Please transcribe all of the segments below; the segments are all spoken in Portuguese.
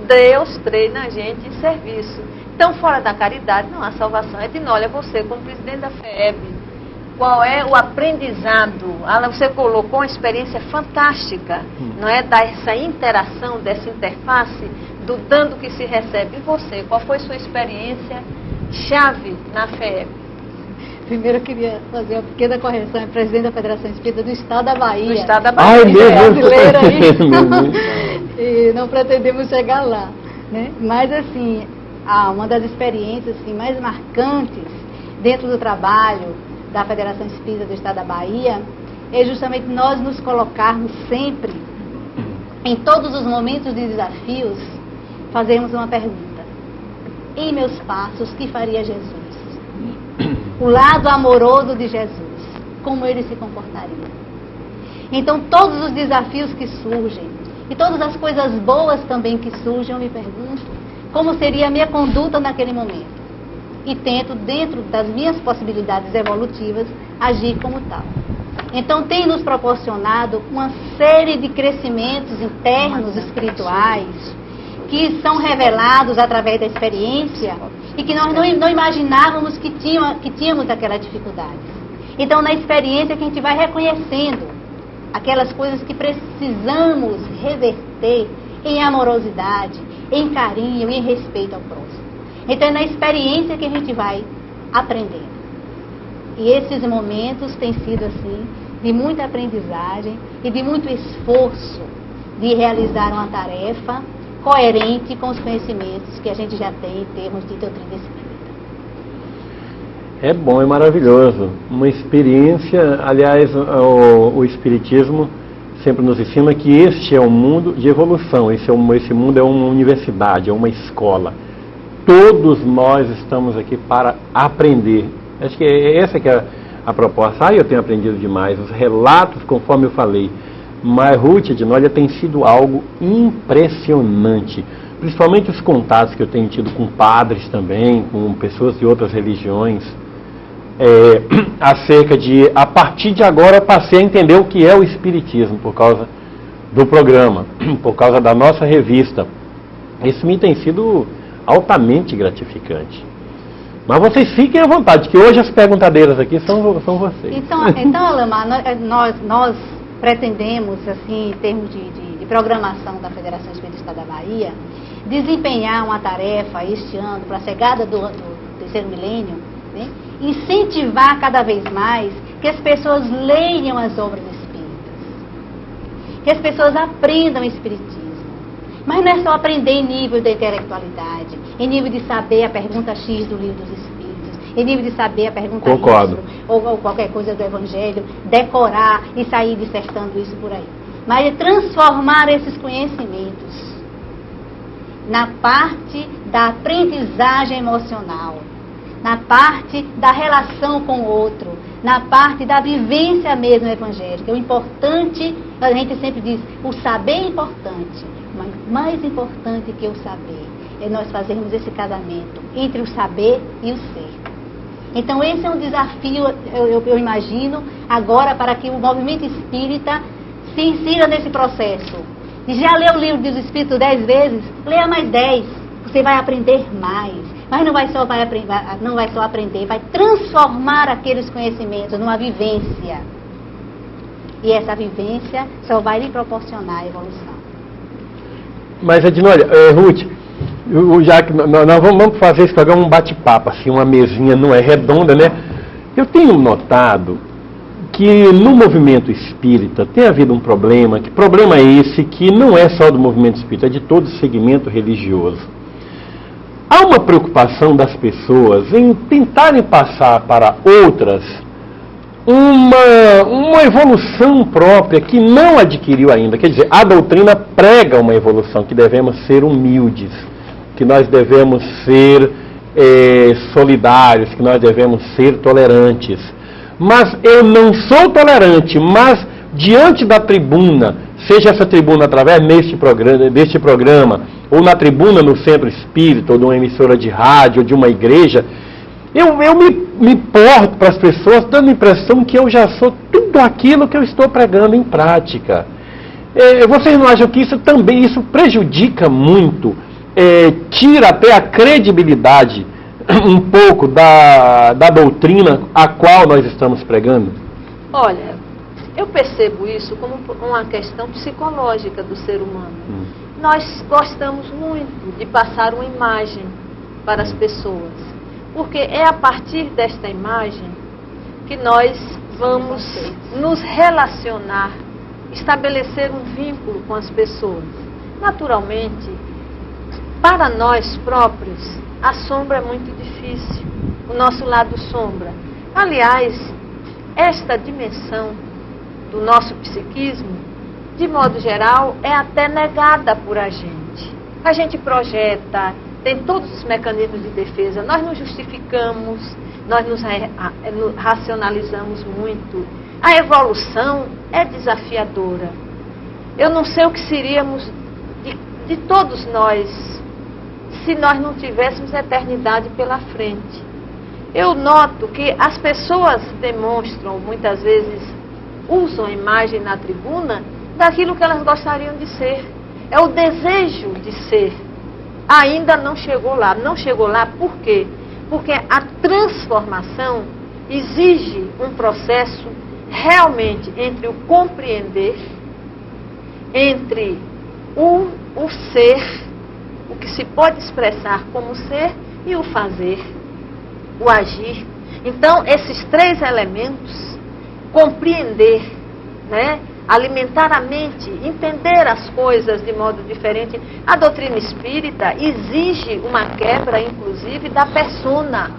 Deus treina a gente em serviço. Então, fora da caridade, não há salvação. Edna, olha, você, como presidente da FEB, qual é o aprendizado? Você colocou uma experiência fantástica, não é? Dessa interação, dessa interface, do dando que se recebe. E você, qual foi sua experiência chave na FEB? Primeiro eu queria fazer uma pequena correção, é presidente da Federação Espírita do Estado da Bahia. Do Estado da Bahia. Ai, meu Brasileira aí. E não pretendemos chegar lá, né? Mas assim, uma das experiências assim, mais marcantes dentro do trabalho da Federação Espírita do Estado da Bahia é justamente nós nos colocarmos sempre, em todos os momentos de desafios, fazermos uma pergunta: em meus passos, que faria Jesus? O lado amoroso de Jesus, como ele se comportaria? Então, todos os desafios que surgem, e todas as coisas boas também que surgem, eu me pergunto, como seria a minha conduta naquele momento? E tento, dentro das minhas possibilidades evolutivas, agir como tal. Então, tem nos proporcionado uma série de crescimentos internos espirituais, que são revelados através da experiência, e que nós não imaginávamos que tínhamos aquela dificuldade. Então, na experiência que a gente vai reconhecendo aquelas coisas que precisamos reverter em amorosidade, em carinho, em respeito ao próximo. Então, é na experiência que a gente vai aprendendo. E esses momentos têm sido, assim, de muita aprendizagem e de muito esforço de realizar uma tarefa coerente com os conhecimentos que a gente já tem em termos de doutrina espírita. É bom, é maravilhoso. Uma experiência, aliás, o Espiritismo sempre nos ensina que este é um mundo de evolução, esse mundo é uma universidade, é uma escola. Todos nós estamos aqui para aprender. Acho que essa que é a proposta. Eu tenho aprendido demais. Os relatos, conforme eu falei, mas Ruth, Edna, tem sido algo impressionante. Principalmente os contatos que eu tenho tido com padres também, com pessoas de outras religiões, acerca de, a partir de agora eu passei a entender o que é o Espiritismo, por causa do programa, por causa da nossa revista. Isso me tem sido altamente gratificante. Mas vocês fiquem à vontade, que hoje as perguntadeiras aqui são vocês. Então Alamar, nós pretendemos, assim, em termos de programação da Federação Espírita do Estado da Bahia, desempenhar uma tarefa este ano, para a chegada do terceiro milênio, né? Incentivar cada vez mais que as pessoas leiam as obras espíritas, que as pessoas aprendam o espiritismo. Mas não é só aprender em nível da intelectualidade, em nível de saber a pergunta X do Livro dos Espíritos, em nível de saber a pergunta Y, ou qualquer coisa do Evangelho, decorar e sair dissertando isso por aí. Mas é transformar esses conhecimentos na parte da aprendizagem emocional, na parte da relação com o outro, na parte da vivência mesmo evangélica. O importante, a gente sempre diz, o saber é importante, mas mais importante que o saber é nós fazermos esse casamento entre o saber e o ser. Então esse é um desafio, eu imagino, agora para que o movimento espírita se insira nesse processo. E já leu o Livro dos Espíritos 10 vezes? Leia mais 10, você vai aprender mais. Mas não vai só aprender, vai transformar aqueles conhecimentos numa vivência. E essa vivência só vai lhe proporcionar a evolução. Mas, Edna, Ruth, já que nós vamos fazer esse programa um bate-papo, assim, uma mesinha, não é redonda, né? Eu tenho notado que no movimento espírita tem havido um problema, que problema é esse que não é só do movimento espírita, é de todo segmento religioso. Há uma preocupação das pessoas em tentarem passar para outras uma evolução própria que não adquiriu ainda. Quer dizer, a doutrina prega uma evolução, que devemos ser humildes, que nós devemos ser solidários, que nós devemos ser tolerantes. Mas eu não sou tolerante, mas diante da tribuna, seja essa tribuna através deste programa, ou na tribuna no centro espírita, ou de uma emissora de rádio, ou de uma igreja, eu me porto para as pessoas dando a impressão que eu já sou tudo aquilo que eu estou pregando em prática. Vocês não acham que isso prejudica muito tira até a credibilidade um pouco da doutrina a qual nós estamos pregando? Olha, eu percebo isso como uma questão psicológica do ser humano. Nós gostamos muito de passar uma imagem para as pessoas, porque é a partir desta imagem que nós vamos nos relacionar, estabelecer um vínculo com as pessoas. Naturalmente, para nós próprios, a sombra é muito difícil, o nosso lado sombra. Aliás, esta dimensão do nosso psiquismo, de modo geral, é até negada por a gente. A gente projeta, tem todos os mecanismos de defesa, nós nos justificamos, nós nos racionalizamos muito. A evolução é desafiadora. Eu não sei o que seríamos de todos nós se nós não tivéssemos a eternidade pela frente. Eu noto que as pessoas demonstram, muitas vezes, usam a imagem na tribuna daquilo que elas gostariam de ser. É o desejo de ser. Ainda não chegou lá. Não chegou lá por quê? Porque a transformação exige um processo realmente entre o compreender, entre o ser, o que se pode expressar como ser, e o fazer, o agir. Então, esses três elementos, compreender, né? Alimentar a mente, entender as coisas de modo diferente. A doutrina espírita exige uma quebra, inclusive, da persona,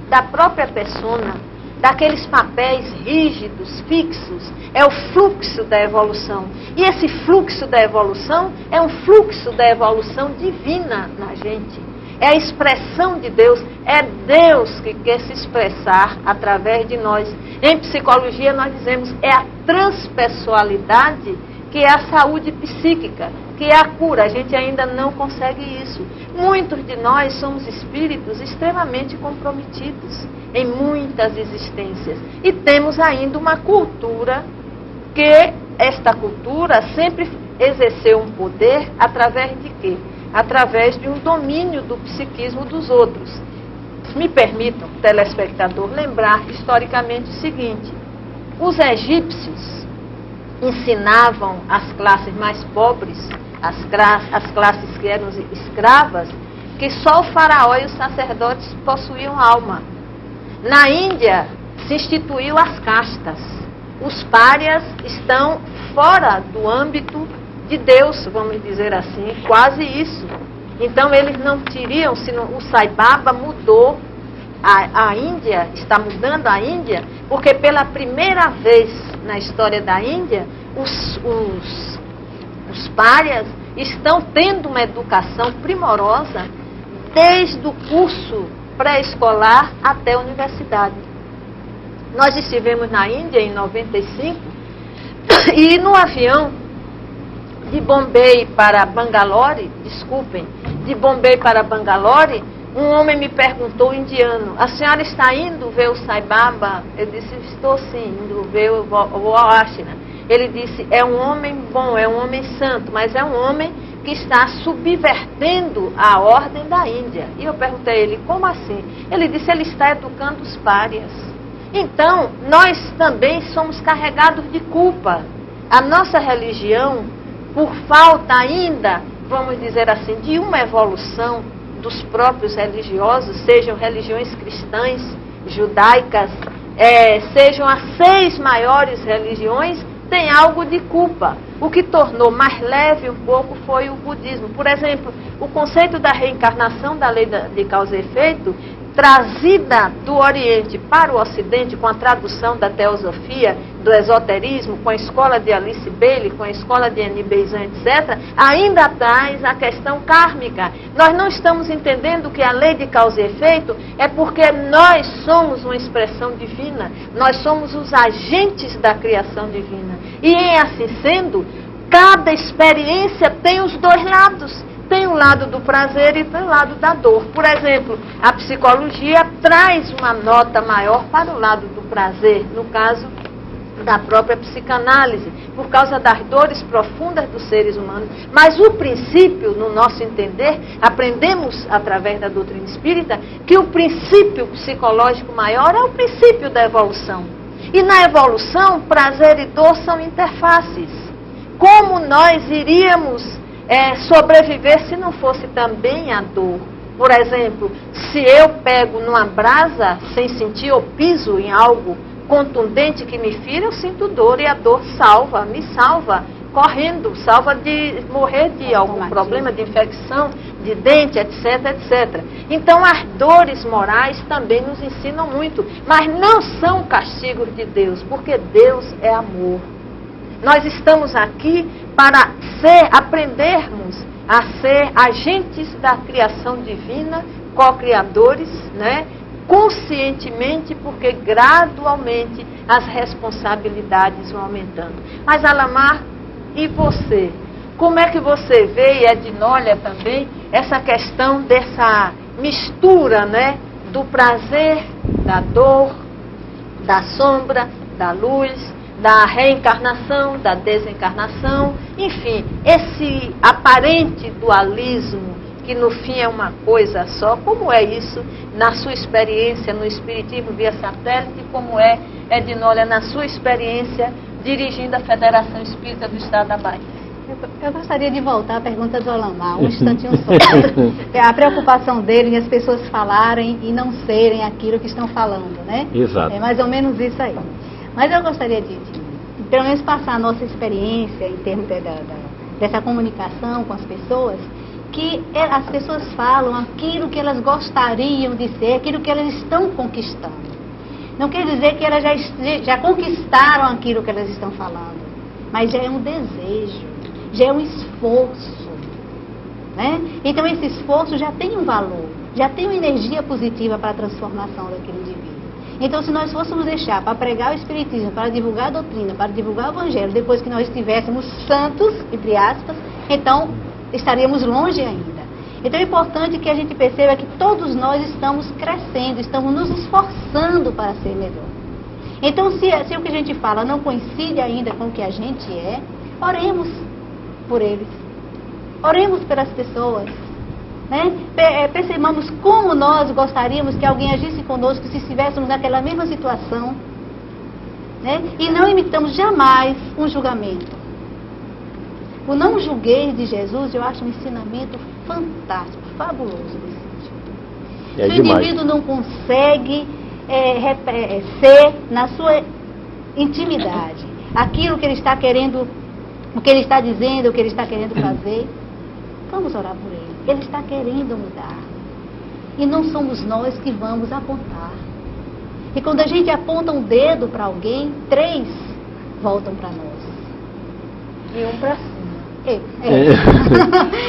da própria persona, daqueles papéis rígidos, fixos. É o fluxo da evolução. E esse fluxo da evolução é um fluxo da evolução divina na gente. É a expressão de Deus. É Deus que quer se expressar através de nós. Em psicologia nós dizemos é a transpessoalidade que é a saúde psíquica, que é a cura. A gente ainda não consegue isso. Muitos de nós somos espíritos extremamente comprometidos em muitas existências. E temos ainda uma cultura que esta cultura sempre exerceu um poder através de quê? Através de um domínio do psiquismo dos outros. Me permitam, telespectador, lembrar historicamente o seguinte: os egípcios ensinavam às classes mais pobres, as classes que eram escravas, que só o faraó e os sacerdotes possuíam alma. Na Índia se instituiu as castas. Os párias estão fora do âmbito de Deus, vamos dizer assim, quase isso. Então eles não teriam, se não, o Sai Baba mudou a Índia, está mudando a Índia, porque pela primeira vez na história da Índia, os párias estão tendo uma educação primorosa desde o curso pré-escolar até a universidade. Nós estivemos na Índia em 95 e no avião de Bombay para Bangalore, de Bombay para Bangalore, um homem me perguntou, indiano: a senhora está indo ver o Sai Baba? Eu disse: estou sim, indo ver o Ashna. Ele disse: é um homem bom, é um homem santo, mas é um homem que está subvertendo a ordem da Índia. E eu perguntei a ele: como assim? Ele disse: ele está educando os párias. Então, nós também somos carregados de culpa. A nossa religião, por falta ainda, vamos dizer assim, de uma evolução dos próprios religiosos, sejam religiões cristãs, judaicas, sejam as 6 maiores religiões, tem algo de culpa. O que tornou mais leve um pouco foi o budismo. Por exemplo, o conceito da reencarnação, da lei de causa e efeito, trazida do Oriente para o Ocidente, com a tradução da teosofia, do esoterismo, com a escola de Alice Bailey, com a escola de Annie Besant, etc., ainda traz a questão kármica. Nós não estamos entendendo que a lei de causa e efeito é porque nós somos uma expressão divina, nós somos os agentes da criação divina. E em assim sendo, cada experiência tem os dois lados. Tem o lado do prazer e tem o lado da dor. Por exemplo, a psicologia traz uma nota maior para o lado do prazer, no caso da própria psicanálise, por causa das dores profundas dos seres humanos. Mas o princípio, no nosso entender, aprendemos através da doutrina espírita, que o princípio psicológico maior é o princípio da evolução. E na evolução, prazer e dor são interfaces. Como nós iríamos sobreviver se não fosse também a dor? Por exemplo, se eu pego numa brasa sem sentir ou piso em algo contundente que me fira, eu sinto dor e a dor me salva correndo, salva de morrer de algum problema de infecção, de dente, etc, etc. Então as dores morais também nos ensinam muito, mas não são castigos de Deus, porque Deus é amor. Nós estamos aqui para aprendermos a ser agentes da criação divina, co-criadores, né? Conscientemente, porque gradualmente as responsabilidades vão aumentando. Mas Alamar, e você? Como é que você vê, e Edinólia também, essa questão dessa mistura, né, do prazer, da dor, da sombra, da luz, da reencarnação, da desencarnação, enfim, esse aparente dualismo que no fim é uma coisa só. Como é isso na sua experiência no Espiritismo via satélite? Como é, Edinólia, na sua experiência dirigindo a Federação Espírita do Estado da Bahia? Eu gostaria de voltar à pergunta do Alamar, um instantinho só. A preocupação dele em as pessoas falarem e não serem aquilo que estão falando, né? Exato. É mais ou menos isso aí. Mas eu gostaria de pelo menos passar a nossa experiência em termos dessa comunicação com as pessoas, que as pessoas falam aquilo que elas gostariam de ser, aquilo que elas estão conquistando. Não quer dizer que elas já conquistaram aquilo que elas estão falando, mas já é um desejo, já é um esforço, né? Então esse esforço já tem um valor, já tem uma energia positiva para a transformação daquele indivíduo. Então, se nós fôssemos deixar para pregar o Espiritismo, para divulgar a doutrina, para divulgar o Evangelho, depois que nós estivéssemos santos, entre aspas, então estaríamos longe ainda. Então é importante que a gente perceba que todos nós estamos crescendo, estamos nos esforçando para ser melhor. Então, se o que a gente fala não coincide ainda com o que a gente é, oremos por eles. Oremos pelas pessoas. Né? Percebamos como nós gostaríamos que alguém agisse conosco se estivéssemos naquela mesma situação, né? E não imitamos jamais um julgamento. O não julgueis de Jesus, eu acho um ensinamento fantástico, fabuloso nesse sentido. Se o indivíduo não consegue ser na sua intimidade aquilo que ele está querendo, o que ele está dizendo, o que ele está querendo fazer, vamos orar por ele. Ele está querendo mudar. E não somos nós que vamos apontar. E quando a gente aponta um dedo para alguém, 3 voltam para nós. E um para cima.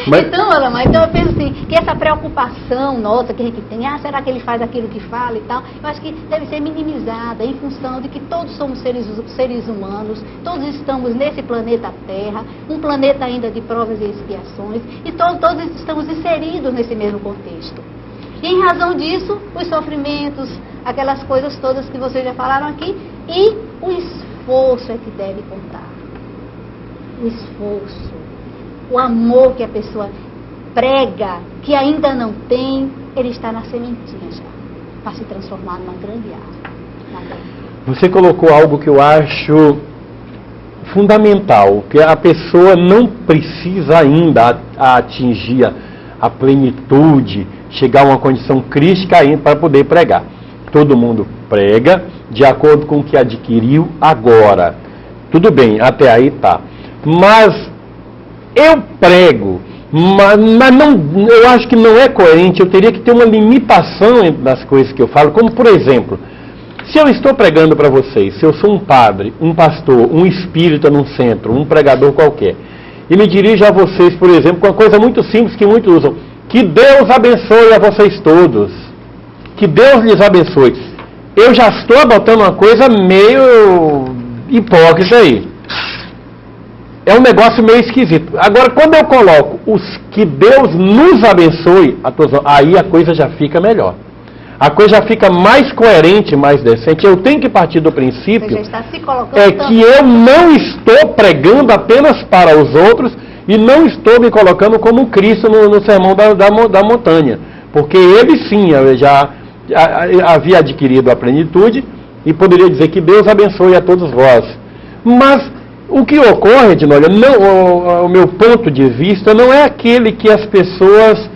Mas... Então, Alamar, então eu penso assim, que essa preocupação nossa que a gente tem, será que ele faz aquilo que fala e tal, eu acho que deve ser minimizada em função de que todos somos seres humanos, todos estamos nesse planeta Terra, um planeta ainda de provas e expiações, e todos estamos inseridos nesse mesmo contexto. E em razão disso, os sofrimentos, aquelas coisas todas que vocês já falaram aqui, e o esforço é que deve contar. O esforço. O amor que a pessoa prega, que ainda não tem, ele está na sementinha já, para se transformar numa grande árvore. Você colocou algo que eu acho fundamental, que a pessoa não precisa ainda atingir a plenitude, chegar a uma condição crítica ainda para poder pregar. Todo mundo prega de acordo com o que adquiriu agora. Tudo bem, até aí tá. Mas eu prego, mas não, eu acho que não é coerente, eu teria que ter uma limitação nas coisas que eu falo, como por exemplo, se eu estou pregando para vocês, se eu sou um padre, um pastor, um espírita num centro, um pregador qualquer, e me dirijo a vocês, por exemplo, com uma coisa muito simples que muitos usam, que Deus abençoe a vocês todos, que Deus lhes abençoe. Eu já estou adotando uma coisa meio hipócrita aí. É um negócio meio esquisito. Agora, quando eu coloco os que Deus nos abençoe, aí a coisa já fica melhor. a coisa já fica mais coerente, mais decente. Eu tenho que partir do princípio Você já está se colocando que eu não estou pregando apenas para os outros e não estou me colocando como Cristo no sermão da montanha. Porque ele sim já havia adquirido a plenitude e poderia dizer que Deus abençoe a todos vós. Mas o que ocorre, Edinólia, o meu ponto de vista não é aquele que as pessoas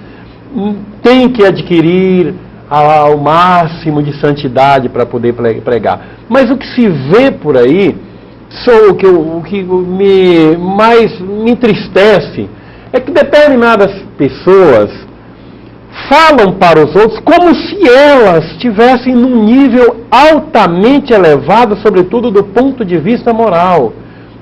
têm que adquirir ao máximo de santidade para poder pregar. Mas o que se vê por aí, o que mais me entristece, é que determinadas pessoas falam para os outros como se elas estivessem num nível altamente elevado, sobretudo do ponto de vista moral,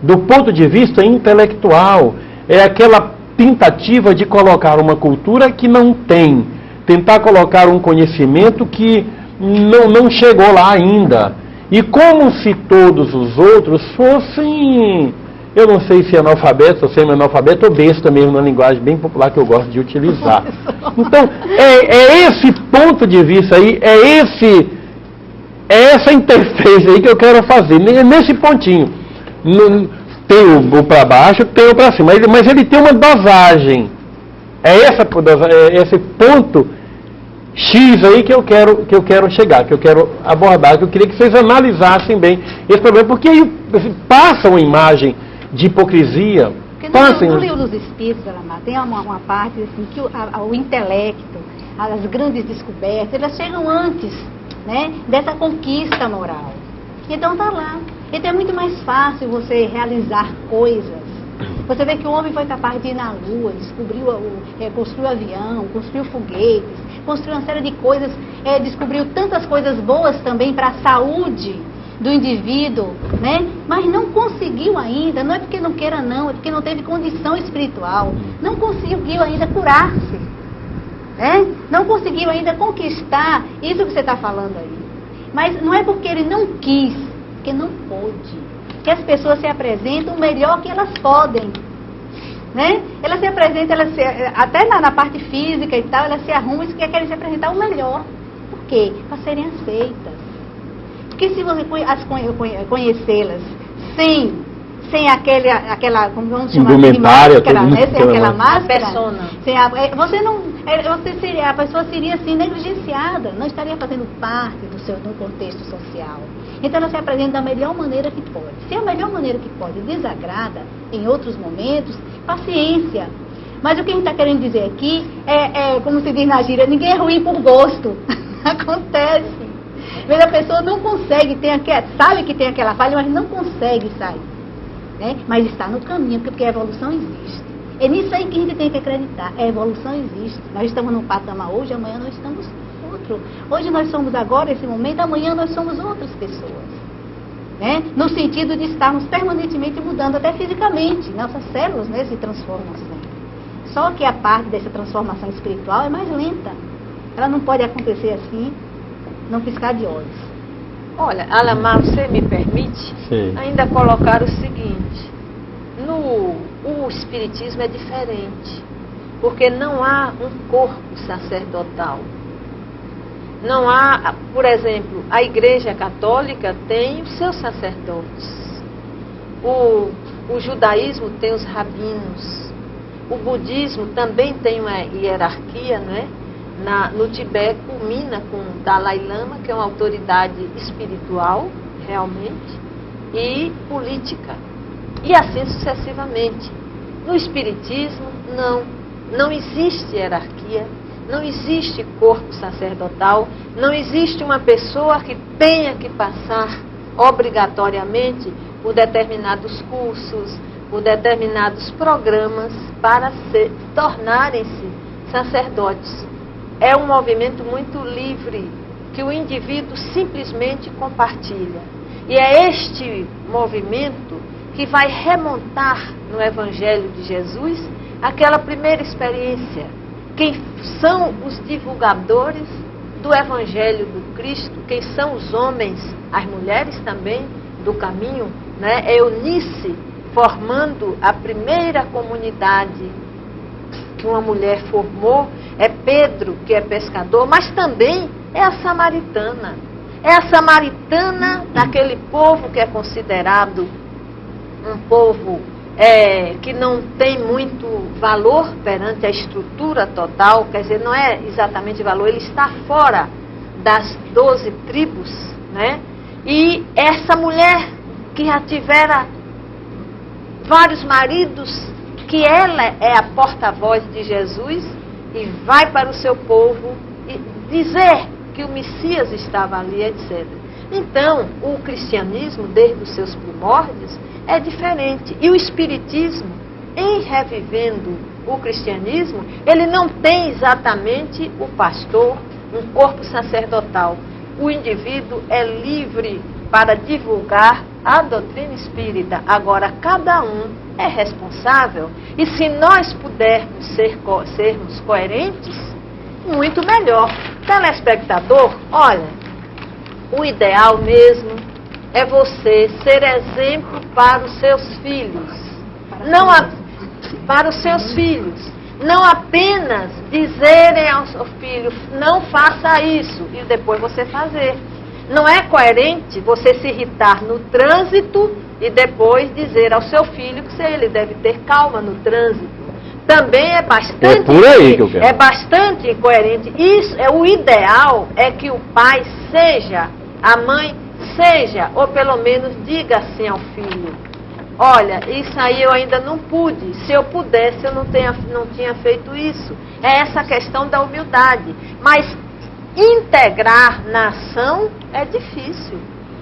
do ponto de vista intelectual. É aquela tentativa de colocar uma cultura que não tem, tentar colocar um conhecimento que não chegou lá ainda. E como se todos os outros fossem, eu não sei se é analfabeto ou semi-analfabeto ou besta mesmo, na linguagem bem popular que eu gosto de utilizar. Então, é esse ponto de vista aí, é essa interface aí que eu quero fazer, nesse pontinho. Tem o para baixo, tem o para cima, mas ele tem uma dosagem. É esse ponto X aí que eu quero chegar, que eu quero abordar, que eu queria que vocês analisassem bem esse problema, porque aí passa uma imagem de hipocrisia. Porque no livro dos Espíritos, Alamar, tem uma parte assim, que o intelecto, as grandes descobertas, elas chegam antes, né, dessa conquista moral. Então está lá. Então é muito mais fácil você realizar coisas. Você vê que o homem foi capaz de ir na Lua, construiu avião, construiu foguetes, construiu uma série de coisas, descobriu tantas coisas boas também para a saúde do indivíduo, né? Mas não conseguiu ainda, não é porque não queira não, é porque não teve condição espiritual, não conseguiu ainda curar-se, né? Não conseguiu ainda conquistar isso que você está falando aí. Mas não é porque ele não quis, porque não pôde. Que as pessoas se apresentam o melhor que elas podem, né? Elas se apresentam, até na parte física e tal, elas se arrumam e querem se apresentar o melhor. Por quê? Para serem aceitas. Porque se você conhecê-las sem aquela, como vamos chamar de máscara, né? Sem aquela máscara, a pessoa seria assim negligenciada, não estaria fazendo parte do contexto social. Então ela se apresenta da melhor maneira que pode. Se é a melhor maneira que pode desagrada em outros momentos, paciência. Mas o que a gente está querendo dizer aqui como se diz na gíria, ninguém é ruim por gosto. Acontece. Mas a pessoa não consegue, sabe que tem aquela falha, mas não consegue sair. Né? Mas está no caminho, porque a evolução existe. É nisso aí que a gente tem que acreditar. A evolução existe. Nós estamos num patamar hoje, amanhã nós estamos outro. Hoje nós somos agora, esse momento, amanhã nós somos outras pessoas. Né? No sentido de estarmos permanentemente mudando, até fisicamente. Nossas células, né, se transformam sempre. Só que a parte dessa transformação espiritual é mais lenta. Ela não pode acontecer assim, não piscar de olhos. Olha, Alamar, você me permite ainda colocar o seguinte: o espiritismo é diferente, porque não há um corpo sacerdotal. Não há, por exemplo, a Igreja Católica tem os seus sacerdotes. O judaísmo tem os rabinos. O budismo também tem uma hierarquia, né? No Tibete culmina com o Dalai Lama, que é uma autoridade espiritual, realmente, e política. E assim sucessivamente. No espiritismo, não existe hierarquia, não existe corpo sacerdotal, não existe uma pessoa que tenha que passar obrigatoriamente por determinados cursos, por determinados programas para tornarem-se sacerdotes. É um movimento muito livre, que o indivíduo simplesmente compartilha. E é este movimento que vai remontar no Evangelho de Jesus aquela primeira experiência. Quem são os divulgadores do Evangelho do Cristo? Quem são os homens, as mulheres também, do caminho? Né? É Eunice formando a primeira comunidade que uma mulher formou. É Pedro, que é pescador, mas também é a samaritana. É a samaritana daquele povo que é considerado um povo que não tem muito valor perante a estrutura total, quer dizer, não é exatamente valor, ele está fora das 12 tribos, né? E essa mulher que já tivera vários maridos, que ela é a porta-voz de Jesus e vai para o seu povo e dizer que o Messias estava ali, etc. Então, o cristianismo, desde os seus primórdios, é diferente. E o espiritismo, em revivendo o cristianismo, ele não tem exatamente o pastor, um corpo sacerdotal. O indivíduo é livre para divulgar a doutrina espírita. Agora, cada um é responsável. E se nós pudermos sermos coerentes, muito melhor. Telespectador, olha, o ideal mesmo é você ser exemplo para os seus filhos. Para os seus filhos. Não apenas dizerem ao seu filho, não faça isso, e depois você fazer. Não é coerente você se irritar no trânsito e depois dizer ao seu filho que ele deve ter calma no trânsito. Também é bastante, por aí que eu quero. É bastante incoerente. Isso o ideal é que o pai seja, a mãe seja, ou pelo menos diga assim ao filho: olha, isso aí eu ainda não pude. Se eu pudesse, eu não tinha feito isso. É essa questão da humildade. Mas integrar na ação é difícil.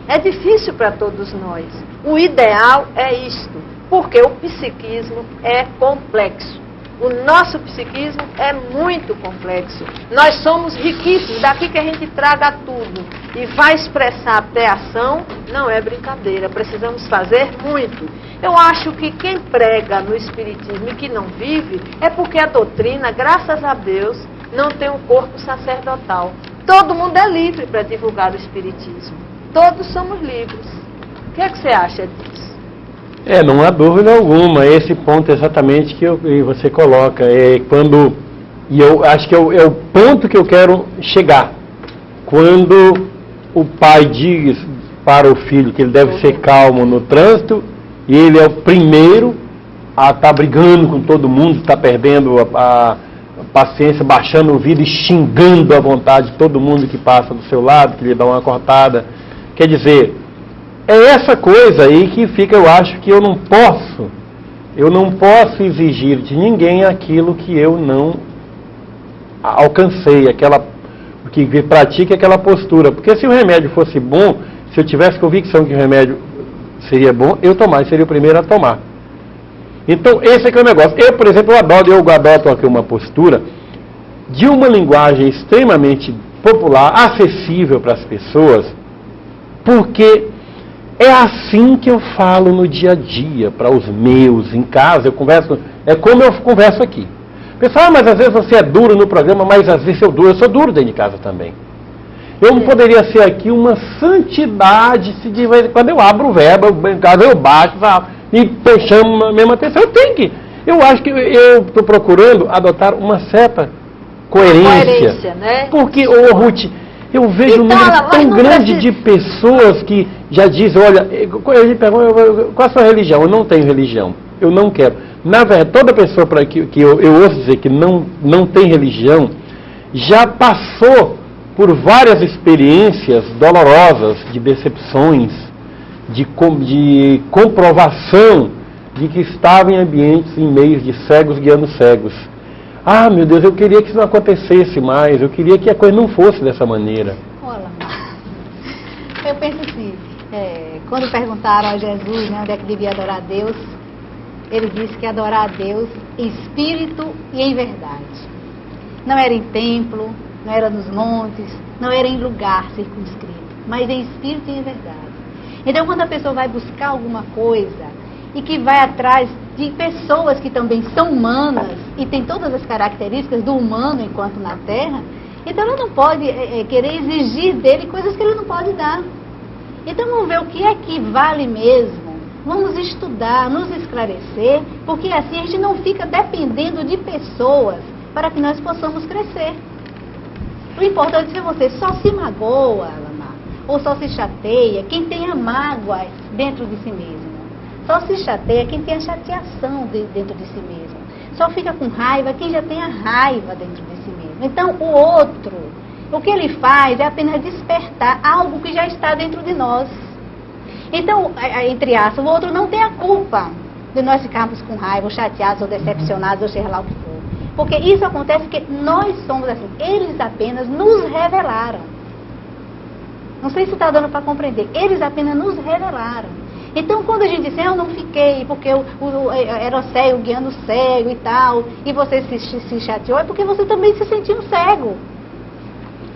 É difícil para todos nós. O ideal é isto, porque o psiquismo é complexo. O nosso psiquismo é muito complexo. Nós somos riquíssimos, daqui que a gente traga tudo e vai expressar até ação, não é brincadeira. Precisamos fazer muito. Eu acho que quem prega no espiritismo e que não vive é porque a doutrina, graças a Deus, não tem um corpo sacerdotal. Todo mundo é livre para divulgar o espiritismo. Todos somos livres. O que é que você acha disso? Não há dúvida alguma. Esse ponto exatamente que você coloca. E eu acho que é o ponto que eu quero chegar. Quando o pai diz para o filho que ele deve ser calmo no trânsito, e ele é o primeiro a estar brigando com todo mundo, está perdendo a paciência, baixando o vidro e xingando à vontade todo mundo que passa do seu lado, que lhe dá uma cortada. Quer dizer, é essa coisa aí que fica, eu acho que eu não posso exigir de ninguém aquilo que eu não alcancei, que pratique aquela postura. Porque se o remédio fosse bom, se eu tivesse convicção que o remédio seria bom, eu seria o primeiro a tomar. Então, esse é que é o negócio. Eu, por exemplo, eu adoto aqui uma postura de uma linguagem extremamente popular, acessível para as pessoas, porque é assim que eu falo no dia a dia, para os meus, em casa, eu converso, é como eu converso aqui. Pessoal, mas às vezes você é duro no programa, mas às vezes eu sou duro dentro de casa também. Eu não poderia ser aqui uma santidade se de vez em quando eu abro o verbo, em casa eu baixo, sabe? E chamo a mesma atenção. Eu acho que eu estou procurando adotar uma certa coerência. Né? Porque, Ruth, eu vejo um número tão grande de pessoas que já dizem, olha, a gente pergunta, qual a sua religião? Eu não tenho religião, eu não quero. Na verdade, toda pessoa que eu ouço dizer que não tem religião, já passou por várias experiências dolorosas, de decepções, de comprovação de que estava em ambientes, em meios de cegos guiando cegos. Ah, meu Deus, eu queria que isso não acontecesse mais, eu queria que a coisa não fosse dessa maneira. Olha, eu penso assim, quando perguntaram a Jesus, né, onde é que devia adorar a Deus, ele disse que adorar a Deus em espírito e em verdade. Não era em templo, não era nos montes, não era em lugar circunscrito, mas em espírito e em verdade. Então, quando a pessoa vai buscar alguma coisa e que vai atrás de pessoas que também são humanas e tem todas as características do humano enquanto na Terra, então ela não pode querer exigir dele coisas que ele não pode dar. Então, vamos ver o que é que vale mesmo. Vamos estudar, nos esclarecer, porque assim a gente não fica dependendo de pessoas para que nós possamos crescer. O importante é você só se magoa, Alamar, ou só se chateia quem tem a mágoa dentro de si mesmo. Só se chateia quem tem a chateação dentro de si mesmo. Só fica com raiva quem já tem a raiva dentro de si mesmo. Então, o outro, o que ele faz é apenas despertar algo que já está dentro de nós. Então, entre aspas, o outro não tem a culpa de nós ficarmos com raiva, ou chateados, ou decepcionados, ou seja lá o que for. Porque isso acontece porque nós somos assim. Eles apenas nos revelaram. Não sei se está dando para compreender. Eles apenas nos revelaram. Então, quando a gente diz, eu não fiquei, porque era cego, guiando cego e tal, e você se chateou, é porque você também se sentiu um cego.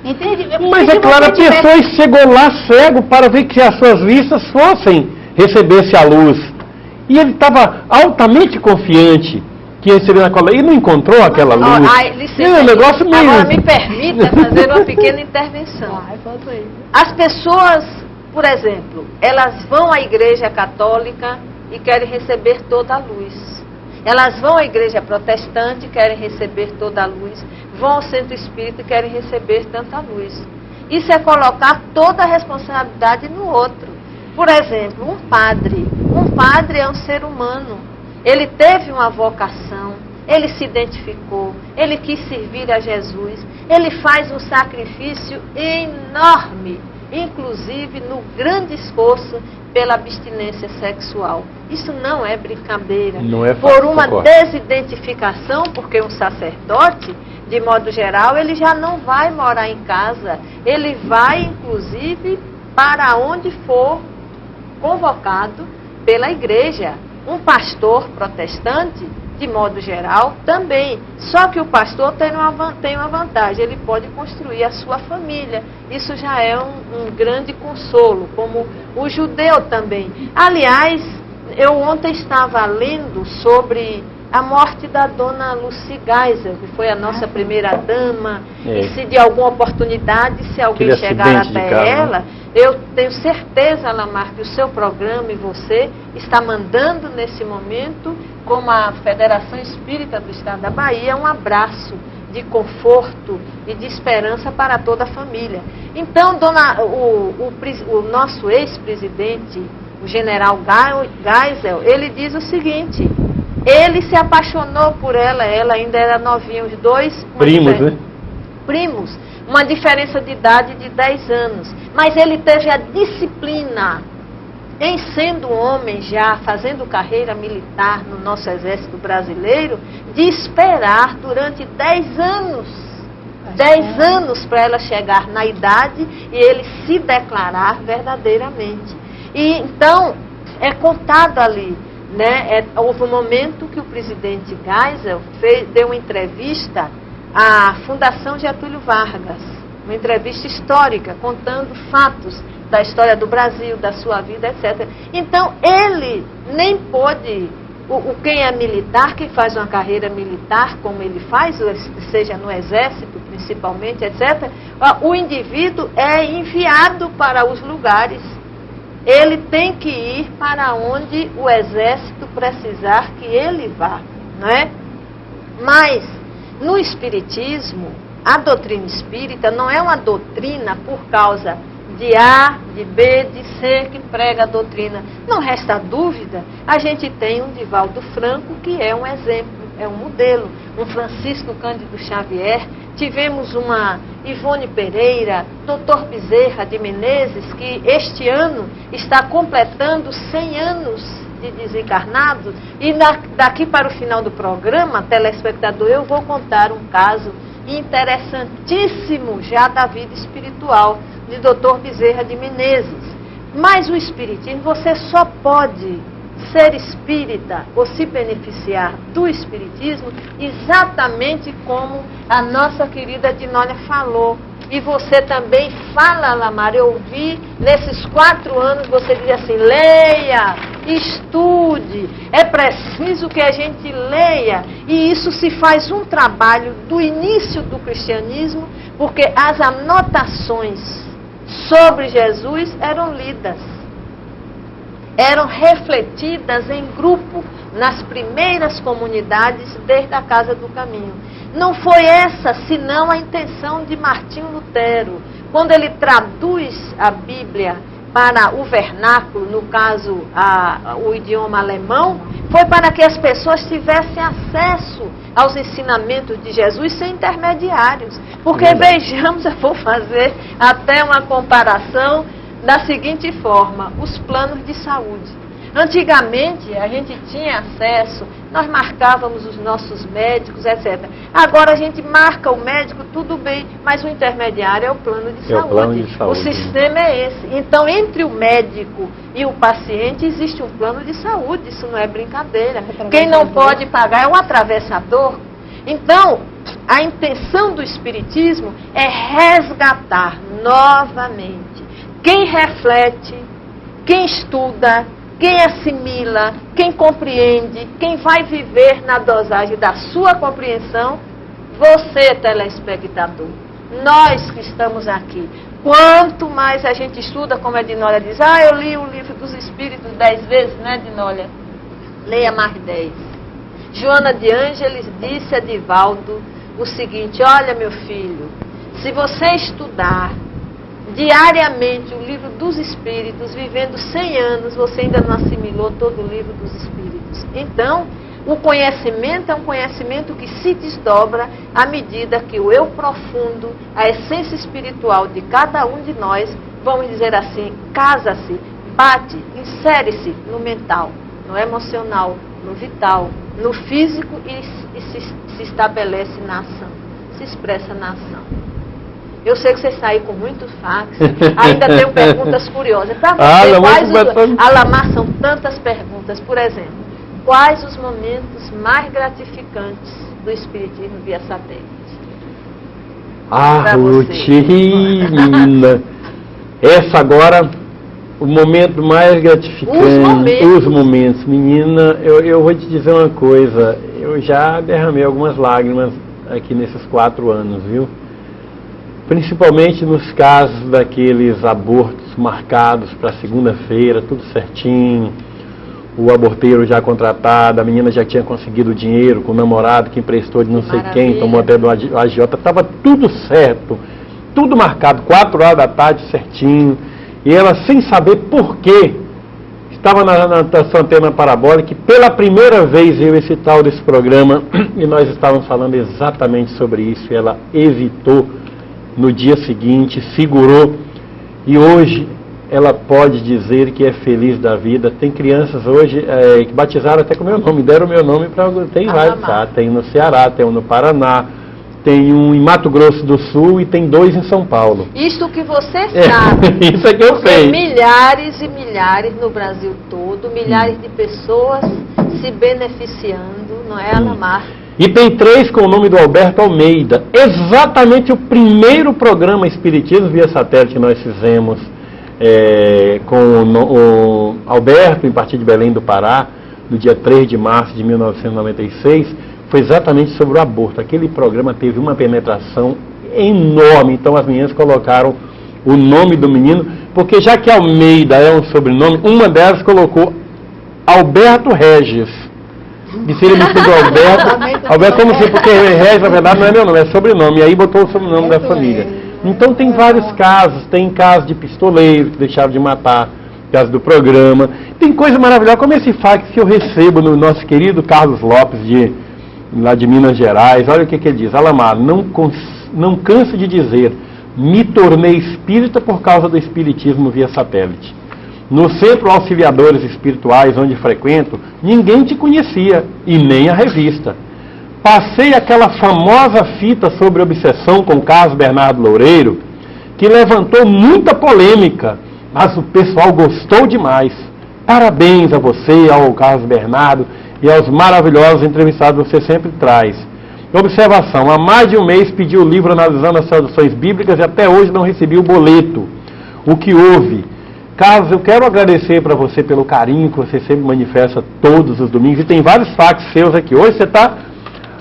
Entende? Mas é claro, a pessoa chegou lá cego para ver que as suas vistas fossem, recebesse a luz. E ele estava altamente confiante que ia receber naquela luz e não encontrou aquela luz. Licença, negócio mesmo. Agora me permita fazer uma pequena intervenção. As pessoas, por exemplo, elas vão à igreja católica e querem receber toda a luz. Elas vão à igreja protestante e querem receber toda a luz. Vão ao centro espírita e querem receber tanta luz. Isso é colocar toda a responsabilidade no outro. Por exemplo, um padre. Um padre é um ser humano. Ele teve uma vocação, ele se identificou, ele quis servir a Jesus, ele faz um sacrifício enorme, inclusive no grande esforço pela abstinência sexual. Isso não é brincadeira. Não é fácil, por uma desidentificação, porque um sacerdote, de modo geral, ele já não vai morar em casa, ele vai, inclusive, para onde for convocado pela igreja. Um pastor protestante, de modo geral, também. Só que o pastor tem uma vantagem, ele pode construir a sua família. Isso já é um grande consolo, como o judeu também. Aliás, eu ontem estava lendo sobre a morte da dona Lucy Geisel, que foi a nossa primeira dama, e se de alguma oportunidade, se alguém chegar até ela, eu tenho certeza, Alamar, que o seu programa e você está mandando nesse momento, como a Federação Espírita do Estado da Bahia, um abraço de conforto e de esperança para toda a família. Então, o nosso ex-presidente, o general Geisel, ele diz o seguinte: ele se apaixonou por ela ainda era novinha, os dois primos, né? Primos, uma diferença de idade de 10 anos. Mas ele teve a disciplina, em sendo homem já, fazendo carreira militar no nosso exército brasileiro, de esperar durante 10 anos. 10 anos para ela chegar na idade e ele se declarar verdadeiramente. E então, é contado ali, né? Houve um momento que o presidente Geisel deu uma entrevista à Fundação Getúlio Vargas, uma entrevista histórica, contando fatos da história do Brasil, da sua vida, etc. Então, ele nem pôde, quem é militar, quem faz uma carreira militar, como ele faz, seja no exército principalmente, etc., o indivíduo é enviado para os lugares. Ele tem que ir para onde o exército precisar que ele vá, não é? Mas, no espiritismo, a doutrina espírita não é uma doutrina por causa de A, de B, de C que prega a doutrina. Não resta dúvida, a gente tem um Divaldo Franco que é um exemplo, é um modelo, um Francisco Cândido Xavier, tivemos uma Ivone Pereira, Dr. Bezerra de Menezes, que este ano está completando 100 anos de desencarnado, e daqui para o final do programa, telespectador, eu vou contar um caso interessantíssimo já da vida espiritual de Dr. Bezerra de Menezes. Mas o espiritismo, você só pode ser espírita ou se beneficiar do espiritismo exatamente como a nossa querida Dinólia falou. E você também fala, Alamar, eu ouvi nesses 4 anos você diz assim: leia, estude, é preciso que a gente leia. E isso se faz um trabalho do início do cristianismo, porque as anotações sobre Jesus eram lidas. eram refletidas em grupo nas primeiras comunidades desde a Casa do Caminho. Não foi essa, senão a intenção de Martinho Lutero, quando ele traduz a Bíblia para o vernáculo, no caso o idioma alemão, foi para que as pessoas tivessem acesso aos ensinamentos de Jesus sem intermediários. Porque vejamos, eu vou fazer até uma comparação da seguinte forma: os planos de saúde. Antigamente a gente tinha acesso, nós marcávamos os nossos médicos, etc. Agora a gente marca o médico, tudo bem, mas o intermediário é o plano de saúde. O plano de saúde. O sistema é esse. Então, entre o médico e o paciente existe um plano de saúde, isso não é brincadeira. Quem não pode pagar é o atravessador. Então, a intenção do Espiritismo é resgatar novamente quem reflete, quem estuda, quem assimila, quem compreende, quem vai viver na dosagem da sua compreensão, você, telespectador, nós que estamos aqui. Quanto mais a gente estuda, como a Dinólia diz, eu li o livro dos Espíritos 10 vezes, né, Dinólia? Leia mais 10. Joana de Ângeles disse a Divaldo o seguinte: olha, meu filho, se você estudar diariamente o livro dos Espíritos, vivendo 100 anos, você ainda não assimilou todo o livro dos Espíritos. Então, o conhecimento é um conhecimento que se desdobra à medida que o eu profundo, a essência espiritual de cada um de nós, vamos dizer assim, casa-se, bate, insere-se no mental, no emocional, no vital, no físico e se estabelece na ação, se expressa na ação. Eu sei que você está aí com muitos fax, ainda tenho perguntas curiosas. Para você, Alamar, são tantas perguntas. Por exemplo, quais os momentos mais gratificantes do Espiritismo via satélite? Ruth, menina. Essa agora, o momento mais gratificante. Os momentos. Menina, eu vou te dizer uma coisa. Eu já derramei algumas lágrimas aqui nesses 4 anos, viu? Principalmente nos casos daqueles abortos marcados para segunda-feira, tudo certinho, o aborteiro já contratado, a menina já tinha conseguido o dinheiro com o namorado que emprestou de não sei quem, tomou até do agiota, estava tudo certo, tudo marcado, 4 horas da tarde certinho, e ela sem saber por quê, estava na sua antena parabólica, e pela primeira vez eu esse tal desse programa, e nós estávamos falando exatamente sobre isso, e ela evitou. No dia seguinte, segurou, e hoje ela pode dizer que é feliz da vida. Tem crianças hoje que batizaram até com o meu nome, deram o meu nome para... Tem vários, tá? Tem no Ceará, tem um no Paraná, tem um em Mato Grosso do Sul e tem 2 em São Paulo. Isso que você sabe. Isso é que eu sei. Milhares e milhares no Brasil todo, milhares de pessoas se beneficiando, não é, Alamar? E tem 3 com o nome do Alberto Almeida. Exatamente o primeiro programa Espiritismo via satélite que nós fizemos com o Alberto, em partir de Belém do Pará, no dia 3 de março de 1996, foi exatamente sobre o aborto. Aquele programa teve uma penetração enorme. Então as meninas colocaram o nome do menino, porque já que Almeida é um sobrenome, uma delas colocou Alberto Regis. E se ele me pediu Alberto, como assim? Porque Regis, na verdade, não é meu nome, é sobrenome. E aí botou o sobrenome da família. Então tem vários casos. Tem casos de pistoleiros que deixaram de matar, caso do programa. Tem coisa maravilhosa, como esse fax que eu recebo no nosso querido Carlos Lopes, lá de Minas Gerais. Olha o que ele diz: Alamar, não canso de dizer, me tornei espírita por causa do espiritismo via satélite. No Centro Auxiliadores Espirituais, onde frequento, ninguém te conhecia, e nem a revista. Passei aquela famosa fita sobre obsessão com Carlos Bernardo Loureiro, que levantou muita polêmica, mas o pessoal gostou demais. Parabéns a você, ao Carlos Bernardo e aos maravilhosos entrevistados que você sempre traz. Observação: há mais de um mês pedi o livro analisando as traduções bíblicas e até hoje não recebi o boleto. O que houve? Carlos, eu quero agradecer para você pelo carinho que você sempre manifesta todos os domingos. E tem vários fax seus aqui. Hoje você está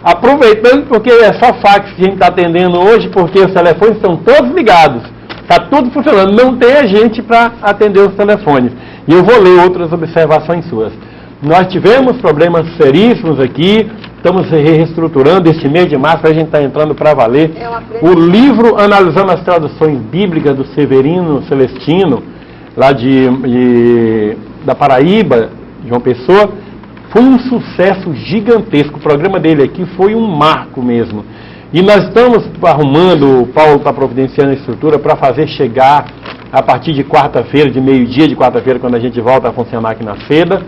aproveitando, porque é só fax que a gente está atendendo hoje, porque os telefones estão todos ligados. Está tudo funcionando. Não tem a gente para atender os telefones. E eu vou ler outras observações suas. Nós tivemos problemas seríssimos aqui, estamos reestruturando este mês de março, a gente está entrando para valer. O livro analisando as traduções bíblicas do Severino Celestino, lá da Paraíba, João Pessoa, foi um sucesso gigantesco. O programa dele aqui foi um marco mesmo. E nós estamos arrumando, o Paulo está providenciando a estrutura para fazer chegar a partir de quarta-feira, de meio-dia de quarta-feira, quando a gente volta a funcionar aqui na FEDA,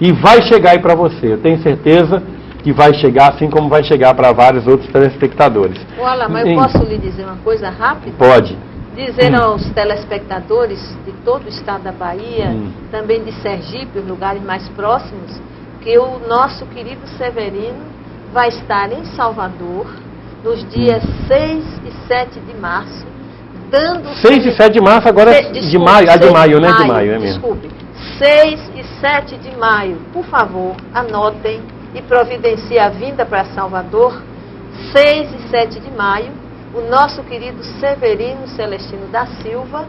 e vai chegar aí para você. Eu tenho certeza que vai chegar, assim como vai chegar para vários outros telespectadores. Olha, mas eu posso lhe dizer uma coisa rápida? Pode. Dizer aos telespectadores de todo o estado da Bahia, também de Sergipe, os lugares mais próximos, que o nosso querido Severino vai estar em Salvador nos dias 6 e 7 de março, dando... 6 e 7 de março, agora de maio, de maio, né? De maio, é mesmo. Desculpe, 6 e 7 de maio, por favor, anotem e providencie a vinda para Salvador. 6 e 7 de maio, o nosso querido Severino Celestino da Silva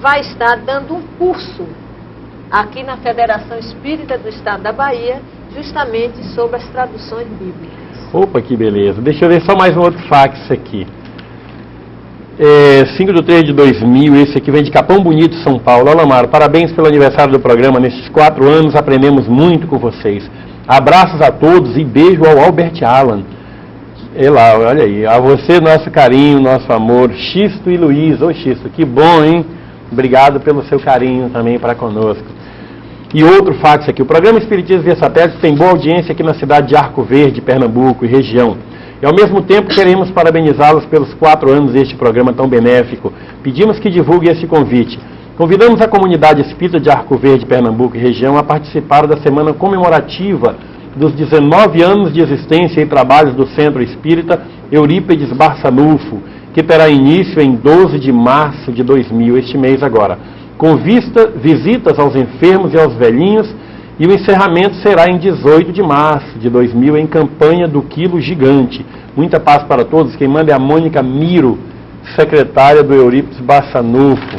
vai estar dando um curso aqui na Federação Espírita do Estado da Bahia, justamente sobre as traduções bíblicas. Opa, que beleza. Deixa eu ver só mais um outro fax aqui. 5/3/2000, esse aqui vem de Capão Bonito, São Paulo. Olá, Mara, parabéns pelo aniversário do programa. Nesses 4 anos aprendemos muito com vocês. Abraços a todos e beijo ao Albert Alan. Lá, olha aí. A você, nosso carinho, nosso amor, Xisto e Luiz. Ô Xisto, que bom, hein? Obrigado pelo seu carinho também para conosco. E outro fax aqui. O programa Espiritismo via Satélite tem boa audiência aqui na cidade de Arco Verde, Pernambuco e região. E ao mesmo tempo queremos parabenizá-los pelos 4 anos deste programa tão benéfico. Pedimos que divulgue esse convite. Convidamos a comunidade espírita de Arco Verde, Pernambuco e região a participar da semana comemorativa dos 19 anos de existência e trabalhos do Centro Espírita Eurípides Barçanufo, que terá início em 12 de março de 2000, este mês agora, com visitas aos enfermos e aos velhinhos, e o encerramento será em 18 de março de 2000, em campanha do Quilo Gigante. Muita paz para todos. Quem manda é a Mônica Miro, secretária do Eurípides Barçanufo.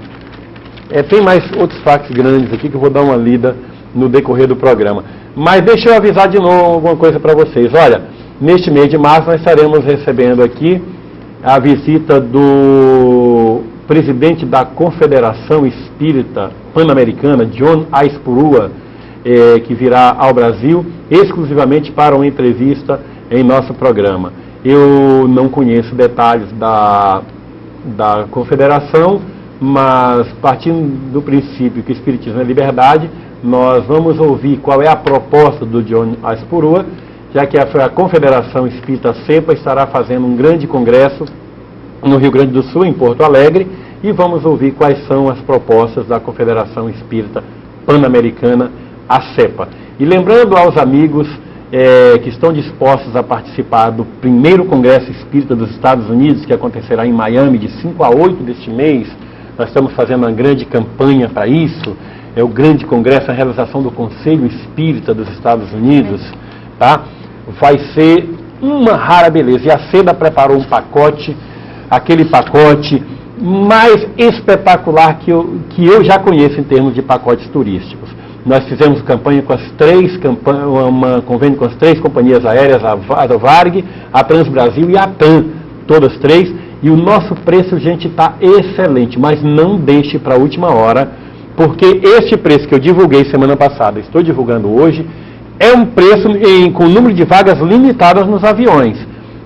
Tem mais outros fax grandes aqui que eu vou dar uma lida no decorrer do programa. Mas deixa eu avisar de novo alguma coisa para vocês. Olha, neste mês de março nós estaremos recebendo aqui a visita do presidente da Confederação Espírita Pan-Americana, John Aispurua, que virá ao Brasil exclusivamente para uma entrevista em nosso programa. Eu não conheço detalhes da Confederação, mas partindo do princípio que o Espiritismo é liberdade, nós vamos ouvir qual é a proposta do John Aispurua, já que a Confederação Espírita CEPA estará fazendo um grande congresso no Rio Grande do Sul, em Porto Alegre, e vamos ouvir quais são as propostas da Confederação Espírita Pan-Americana, a CEPA. E lembrando aos amigos que estão dispostos a participar do primeiro Congresso Espírita dos Estados Unidos, que acontecerá em Miami, de 5 a 8 deste mês, nós estamos fazendo uma grande campanha para isso. É o grande congresso, a realização do Conselho Espírita dos Estados Unidos, tá? Vai ser uma rara beleza. E a SEDA preparou um pacote, aquele pacote mais espetacular que eu já conheço em termos de pacotes turísticos. Nós fizemos campanha com convênio com as 3 companhias aéreas, a Varg, a Transbrasil e a TAM, todas 3, e o nosso preço, gente, está excelente, mas não deixe para a última hora, porque este preço que eu divulguei semana passada, estou divulgando hoje, é um preço com número de vagas limitadas nos aviões,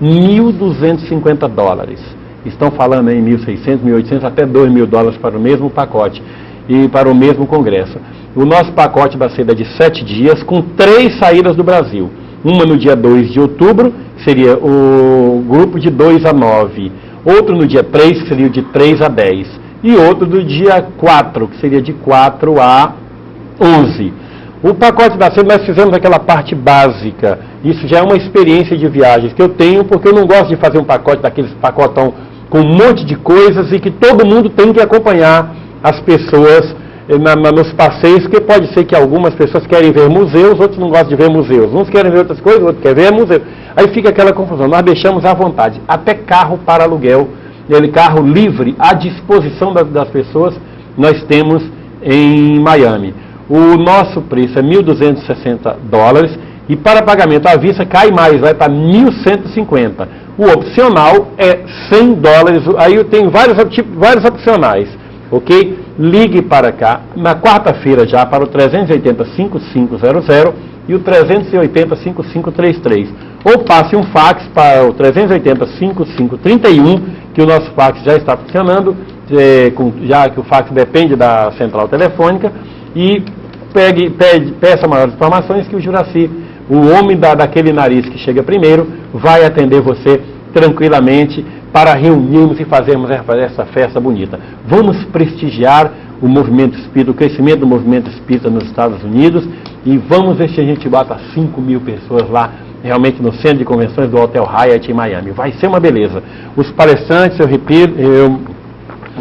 $1.250. Estão falando em 1.600, 1.800, até $2.000 para o mesmo pacote e para o mesmo congresso. O nosso pacote vai ser de 7 dias, com 3 saídas do Brasil. Uma no dia 2 de outubro, que seria o grupo de 2 a 9. Outro no dia 3, que seria o de 3 a 10. E outro do dia 4, que seria de 4 a 11. O pacote da SEDA, nós fizemos aquela parte básica. Isso já é uma experiência de viagens que eu tenho, porque eu não gosto de fazer um pacote daqueles pacotão com um monte de coisas e que todo mundo tem que acompanhar as pessoas nos passeios, porque pode ser que algumas pessoas querem ver museus, outros não gostam de ver museus. Uns querem ver outras coisas, outros querem ver museu. Aí fica aquela confusão. Nós deixamos à vontade. Até carro para aluguel, carro livre à disposição das pessoas, nós temos em Miami. o nosso preço é $1.260 e para pagamento à vista cai mais, vai para $1.150. O opcional é $100, aí tem vários opcionais, ok? Ligue para cá, na quarta-feira já, para o 380-5500 e o 380-5533. Ou passe um fax para o 380-5531, que o nosso fax já está funcionando, já que o fax depende da central telefônica, e peça maiores informações que o Juraci, o homem daquele nariz que chega primeiro, vai atender você tranquilamente para reunirmos e fazermos essa festa bonita. Vamos prestigiar o movimento espírita, o crescimento do movimento espírita nos Estados Unidos, e vamos ver se a gente bota 5.000 pessoas lá, realmente no centro de convenções do Hotel Hyatt em Miami. Vai ser uma beleza. Os palestrantes, eu repito, eu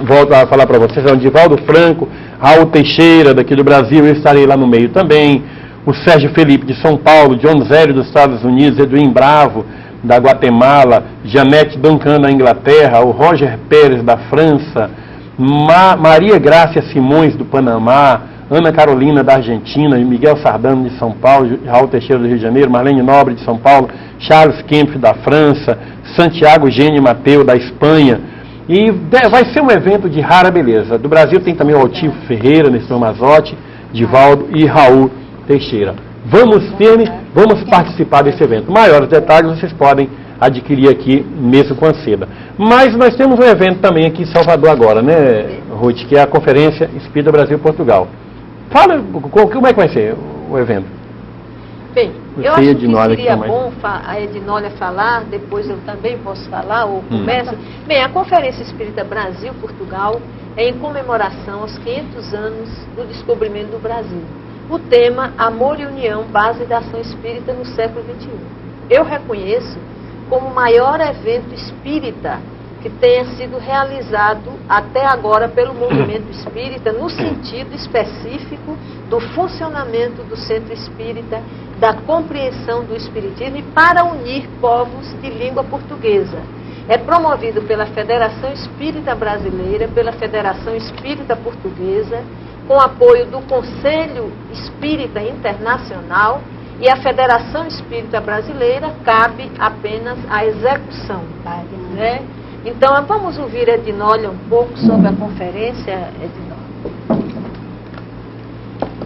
volto a falar para vocês, é o Divaldo Franco, Raul Teixeira, daqui do Brasil, eu estarei lá no meio também, o Sérgio Felipe, de São Paulo, John Zélio, dos Estados Unidos, Edwin Bravo, da Guatemala, Janete Duncan, da Inglaterra, o Roger Pérez, da França, Maria Grácia Simões, do Panamá, Ana Carolina, da Argentina, Miguel Sardano, de São Paulo, Raul Teixeira, do Rio de Janeiro, Marlene Nobre, de São Paulo, Charles Kempf, da França, Santiago Gênio Mateu, da Espanha. E vai ser um evento de rara beleza. Do Brasil tem também o Altivo Ferreira, Nestor Mazotti, Divaldo e Raul Teixeira. Vamos firme, vamos participar desse evento. Maiores detalhes vocês podem adquirir aqui mesmo com a seda. Mas nós temos um evento também aqui em Salvador agora, né, Ruth, que é a Conferência Espírita Brasil-Portugal. Fala, como é que vai ser o evento? Bem, eu acho que seria bom a Edinólia falar, depois eu também posso falar, ou começa. Bem, a Conferência Espírita Brasil-Portugal é em comemoração aos 500 anos do descobrimento do Brasil. O tema, Amor e União, base da ação espírita no século XXI. Eu reconheço como o maior evento espírita que tenha sido realizado até agora pelo movimento espírita, no sentido específico do funcionamento do centro espírita, da compreensão do espiritismo e para unir povos de língua portuguesa. É promovido pela Federação Espírita Brasileira, pela Federação Espírita Portuguesa, com apoio do Conselho Espírita Internacional, e a Federação Espírita Brasileira cabe apenas a execução. Né? Então, vamos ouvir Edinólia um pouco sobre a conferência, Edinólia.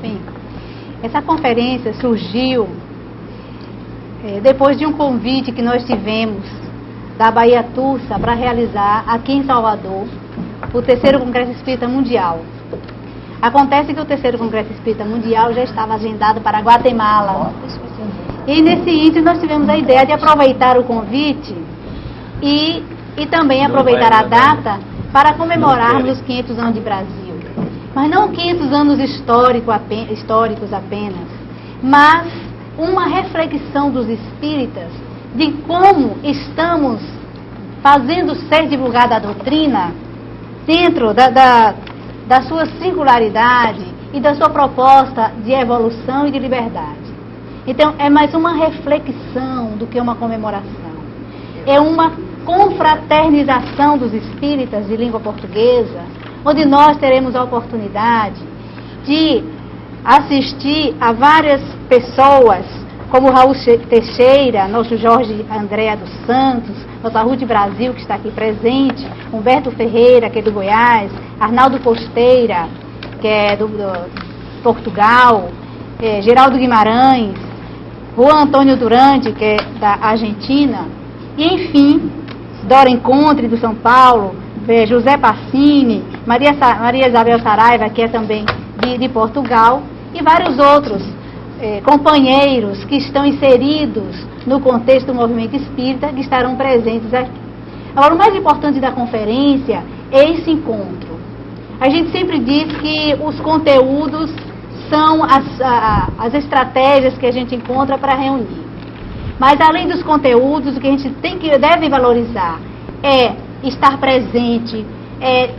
Bem, essa conferência surgiu depois de um convite que nós tivemos da Bahia Tursa para realizar aqui em Salvador o terceiro Congresso Espírita Mundial. Acontece que o terceiro Congresso Espírita Mundial já estava agendado para Guatemala. E nesse ínterim nós tivemos a ideia de aproveitar o convite e também aproveitar a data para comemorarmos os 500 anos de Brasil. Mas não 500 anos históricos apenas, mas uma reflexão dos espíritas de como estamos fazendo ser divulgada a doutrina dentro da sua singularidade e da sua proposta de evolução e de liberdade. Então, é mais uma reflexão do que uma comemoração. É uma confraternização dos espíritas de língua portuguesa, onde nós teremos a oportunidade de assistir a várias pessoas, como Raul Teixeira, nosso Jorge Andréa dos Santos, nossa Ruth Brasil, que está aqui presente, Humberto Ferreira, que é do Goiás, Arnaldo Costeira, que é do Portugal, Geraldo Guimarães, Juan Antônio Durante, que é da Argentina, e enfim, Dora Encontre, do São Paulo, José Passini, Maria Isabel Saraiva, que é também de Portugal, e vários outros companheiros que estão inseridos no contexto do movimento espírita, que estarão presentes aqui. Agora, o mais importante da conferência é esse encontro. A gente sempre diz que os conteúdos são as estratégias que a gente encontra para reunir. Mas, além dos conteúdos, o que a gente deve valorizar é estar presente, é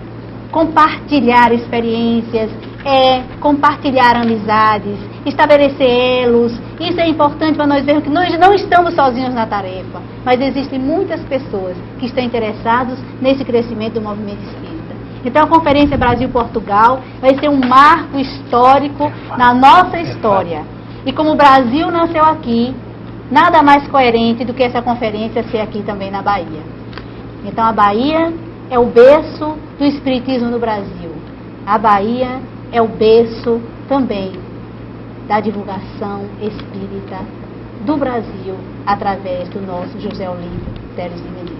compartilhar experiências, é compartilhar amizades, estabelecer elos. Isso é importante para nós vermos que nós não estamos sozinhos na tarefa, mas existem muitas pessoas que estão interessadas nesse crescimento do movimento espírita. Então a Conferência Brasil-Portugal vai ser um marco histórico na nossa história. E como o Brasil nasceu aqui, nada mais coerente do que essa conferência ser aqui também na Bahia. Então a Bahia é o berço do espiritismo no Brasil. A Bahia é o berço também da divulgação espírita do Brasil através do nosso José Olímpio Teles de Menezes.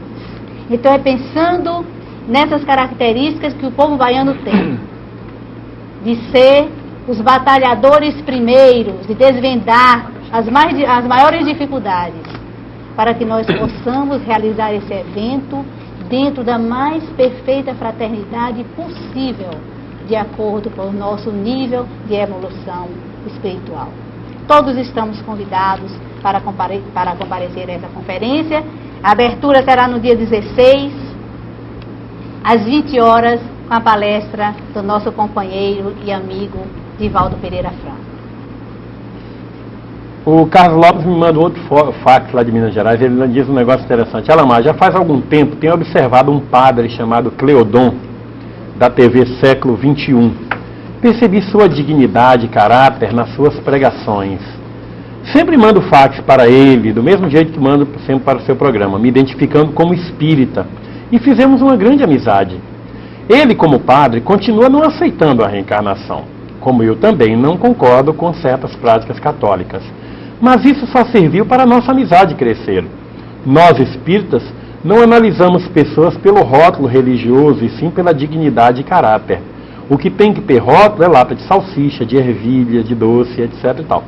Então é pensando nessas características que o povo baiano tem, de ser os batalhadores primeiros, de desvendar as maiores dificuldades, para que nós possamos realizar esse evento dentro da mais perfeita fraternidade possível, de acordo com o nosso nível de evolução espiritual. Todos estamos convidados para comparecer a essa conferência. A abertura será no dia 16, às 20 horas, com a palestra do nosso companheiro e amigo Divaldo Pereira Franco. O Carlos Lopes me manda outro fax lá de Minas Gerais. Ele diz um negócio interessante. Alamar, já faz algum tempo tenho observado um padre chamado Cleodon, da TV Século XXI. Percebi sua dignidade e caráter nas suas pregações. Sempre mando fax para ele, do mesmo jeito que mando sempre para o seu programa, me identificando como espírita. E fizemos uma grande amizade. Ele, como padre, continua não aceitando a reencarnação, como eu também não concordo com certas práticas católicas. Mas isso só serviu para a nossa amizade crescer. Nós, espíritas, não analisamos pessoas pelo rótulo religioso, e sim pela dignidade e caráter. O que tem que ter rótulo é lata de salsicha, de ervilha, de doce, etc. e tal.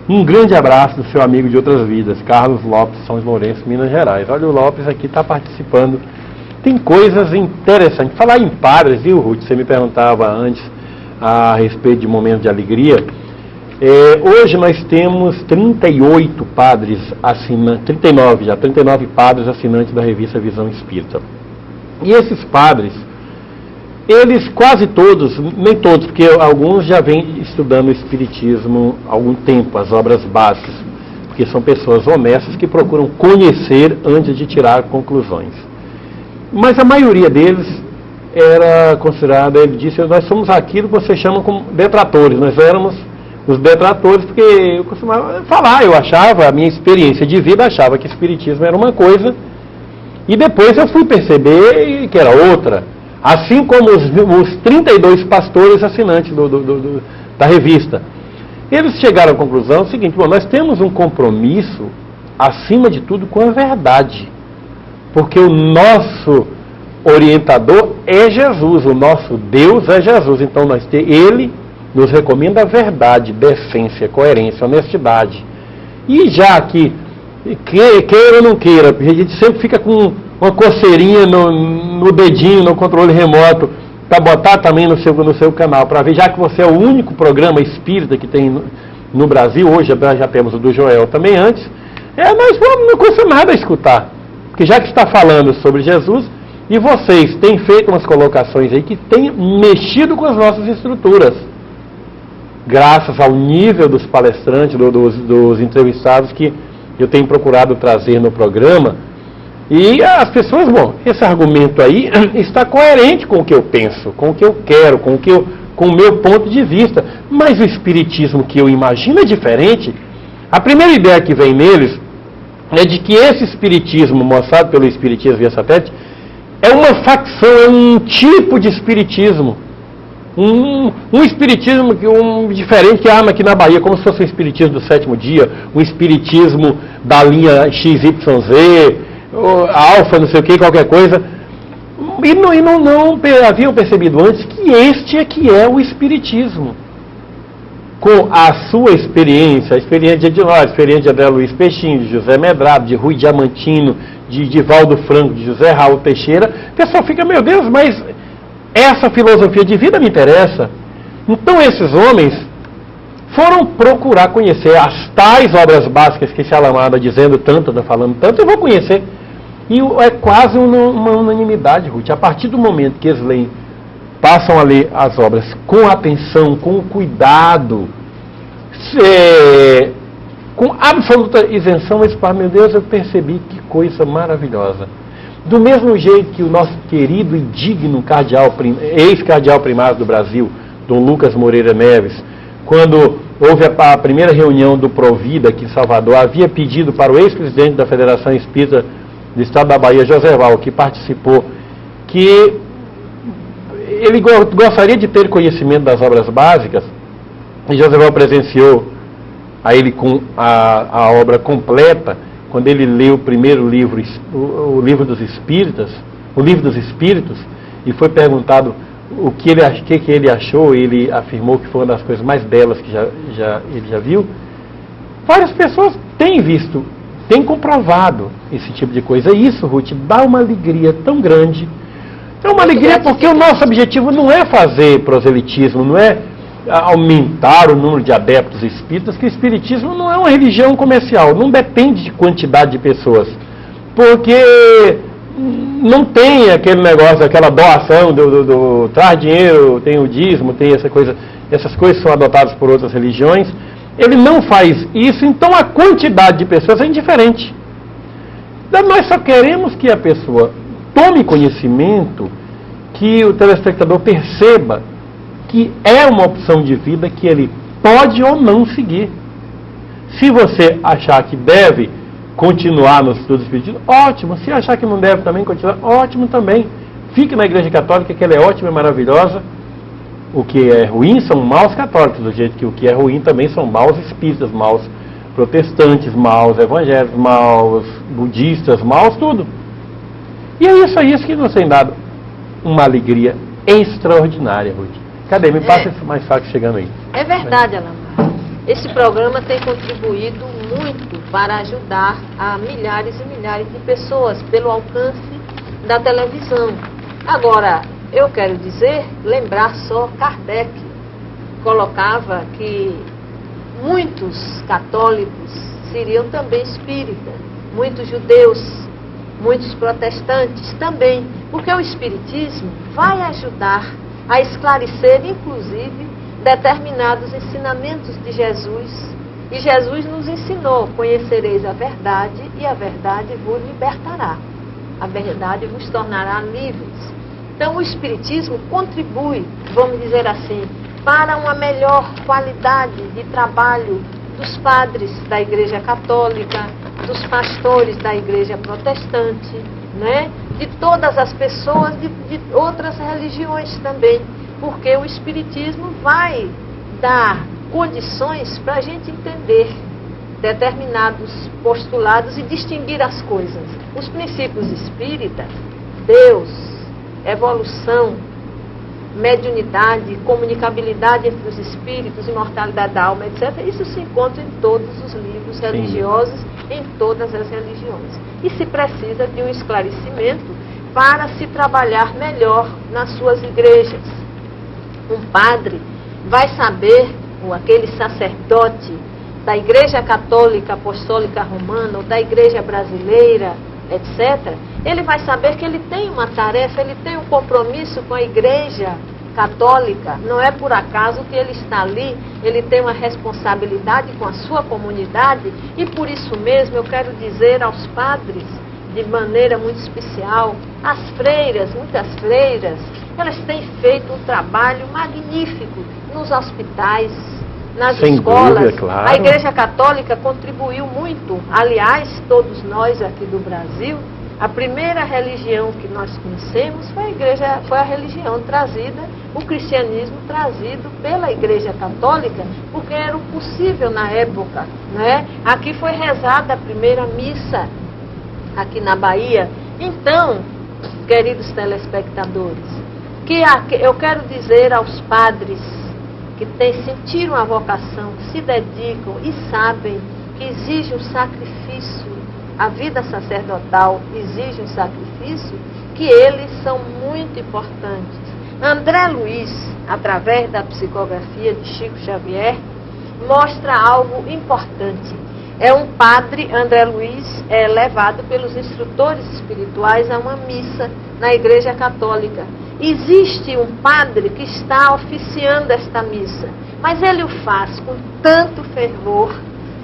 Um grande abraço do seu amigo de outras vidas, Carlos Lopes, São Lourenço, Minas Gerais. Olha, o Lopes aqui está participando. Tem coisas interessantes. Falar em padres, viu, Ruth? Você me perguntava antes a respeito de momentos de alegria. Hoje nós temos 38 padres assinantes, 39 padres assinantes da revista Visão Espírita. E esses padres, eles quase todos, nem todos, porque alguns já vêm estudando o Espiritismo há algum tempo, as obras básicas, porque são pessoas honestas que procuram conhecer antes de tirar conclusões. Mas a maioria deles era considerada, ele disse, nós somos aquilo que você chama como detratores, nós éramos os detratores, porque eu costumava falar, eu achava, a minha experiência de vida achava que Espiritismo era uma coisa, e depois eu fui perceber que era outra, assim como os 32 pastores assinantes da revista. Eles chegaram à conclusão seguinte, bom, nós temos um compromisso, acima de tudo, com a verdade, porque o nosso orientador é Jesus, o nosso Deus é Jesus, então ele nos recomenda a verdade, decência, coerência, honestidade. E já que, queira ou não queira, a gente sempre fica com uma coceirinha no dedinho, no controle remoto, para botar também no seu canal, para ver, já que você é o único programa espírita que tem no Brasil, hoje já temos o do Joel também antes, nós não custa nada escutar. Porque já que está falando sobre Jesus, e vocês têm feito umas colocações aí que têm mexido com as nossas estruturas, graças ao nível dos palestrantes, dos entrevistados que eu tenho procurado trazer no programa, e as pessoas, bom, esse argumento aí está coerente com o que eu penso, com o que eu quero, com o meu ponto de vista, mas o espiritismo que eu imagino é diferente. A primeira ideia que vem neles é de que esse espiritismo mostrado pelo Espiritismo via satélite é uma facção, é um tipo de espiritismo. Um espiritismo diferente que arma aqui na Bahia, como se fosse um espiritismo do sétimo dia, um espiritismo da linha XYZ, alfa, não sei o que, qualquer coisa. E não haviam percebido antes que este é que é o espiritismo. Com a sua experiência, a experiência de nós, a experiência de André Luiz Peixinho, de José Medrado, de Rui Diamantino, de Divaldo Franco, de José Raul Teixeira, o pessoal fica, meu Deus, mas essa filosofia de vida me interessa. Então esses homens foram procurar conhecer as tais obras básicas que se Alamada dizendo tanto, falando tanto, eu vou conhecer. E é quase uma unanimidade, Ruth. A partir do momento que eles passam a ler as obras com atenção, com cuidado, com absoluta isenção, eles falam, meu Deus, eu percebi que coisa maravilhosa. Do mesmo jeito que o nosso querido e digno ex-cardeal primário do Brasil, Dom Lucas Moreira Neves, quando houve a primeira reunião do Provida aqui em Salvador, havia pedido para o ex-presidente da Federação Espírita do Estado da Bahia, José Val, que participou, que ele gostaria de ter conhecimento das obras básicas, e José Val presenciou a ele com a obra completa, quando ele leu o primeiro livro, o livro dos Espíritos, e foi perguntado o que ele achou. Ele afirmou que foi uma das coisas mais belas que ele já viu. Várias pessoas têm visto, têm comprovado esse tipo de coisa. E isso, Ruth, dá uma alegria tão grande. É uma alegria porque o nosso objetivo não é fazer proselitismo, não é aumentar o número de adeptos espíritas, que o espiritismo não é uma religião comercial, não depende de quantidade de pessoas, porque não tem aquele negócio, aquela doação do traz dinheiro, tem o dízimo, tem essa coisa, essas coisas são adotadas por outras religiões. Ele não faz isso, então a quantidade de pessoas é indiferente. Então, nós só queremos que a pessoa tome conhecimento, que o telespectador perceba que é uma opção de vida que ele pode ou não seguir. Se você achar que deve continuar nos estudos espiritistas, ótimo. Se achar que não deve também continuar, ótimo também. Fique na Igreja Católica, que ela é ótima e maravilhosa. O que é ruim são maus católicos, do jeito que o que é ruim também são maus espíritas, maus protestantes, maus evangélicos, maus budistas, maus tudo. E é isso que nos tem dado uma alegria extraordinária, Ruth. Cadê? Me passa esse mais fácil chegando aí. É verdade, Alamar. Esse programa tem contribuído muito para ajudar a milhares e milhares de pessoas pelo alcance da televisão. Agora, eu quero lembrar só, Kardec colocava que muitos católicos seriam também espíritas, muitos judeus, muitos protestantes também, porque o espiritismo vai ajudar a esclarecer, inclusive, determinados ensinamentos de Jesus. E Jesus nos ensinou: conhecereis a verdade e a verdade vos libertará. A verdade vos tornará livres. Então o Espiritismo contribui, vamos dizer assim, para uma melhor qualidade de trabalho dos padres da Igreja Católica, dos pastores da Igreja Protestante, né? De todas as pessoas de outras religiões também, porque o Espiritismo vai dar condições para a gente entender determinados postulados e distinguir as coisas. Os princípios espíritas, Deus, evolução, mediunidade, comunicabilidade entre os espíritos, imortalidade da alma, etc. Isso se encontra em todos os livros religiosos, em todas as religiões. E se precisa de um esclarecimento para se trabalhar melhor nas suas igrejas. Um padre vai saber, ou aquele sacerdote da Igreja Católica Apostólica Romana, ou da Igreja Brasileira, etc., ele vai saber que ele tem uma tarefa, ele tem um compromisso com a Igreja Católica. Não é por acaso que ele está ali, ele tem uma responsabilidade com a sua comunidade, e por isso mesmo eu quero dizer aos padres, de maneira muito especial, as freiras, muitas freiras, elas têm feito um trabalho magnífico nos hospitais, nas escolas. Dúvida, claro. A Igreja Católica contribuiu muito. Aliás, todos nós aqui do Brasil, a primeira religião que nós conhecemos foi a religião trazida, o cristianismo trazido pela Igreja Católica, porque era o possível na época, né? Aqui foi rezada a primeira missa, aqui na Bahia. Então, queridos telespectadores, eu quero dizer aos padres que sentiram a vocação, se dedicam e sabem que exige um sacrifício, a vida sacerdotal exige um sacrifício, que eles são muito importantes. André Luiz, através da psicografia de Chico Xavier, mostra algo importante. É um padre, André Luiz, é levado pelos instrutores espirituais a uma missa na Igreja Católica. Existe um padre que está oficiando esta missa, mas ele o faz com tanto fervor,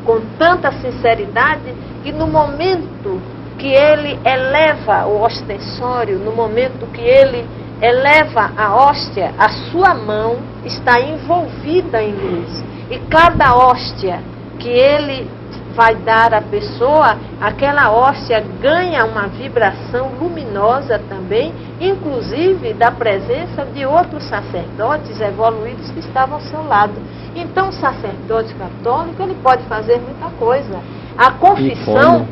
com tanta sinceridade, que no momento que ele eleva o ostensório, no momento que ele eleva a hóstia, a sua mão está envolvida em luz. E cada hóstia que ele vai dar à pessoa, aquela hóstia ganha uma vibração luminosa também, inclusive da presença de outros sacerdotes evoluídos que estavam ao seu lado. Então, o sacerdote católico, ele pode fazer muita coisa. A confissão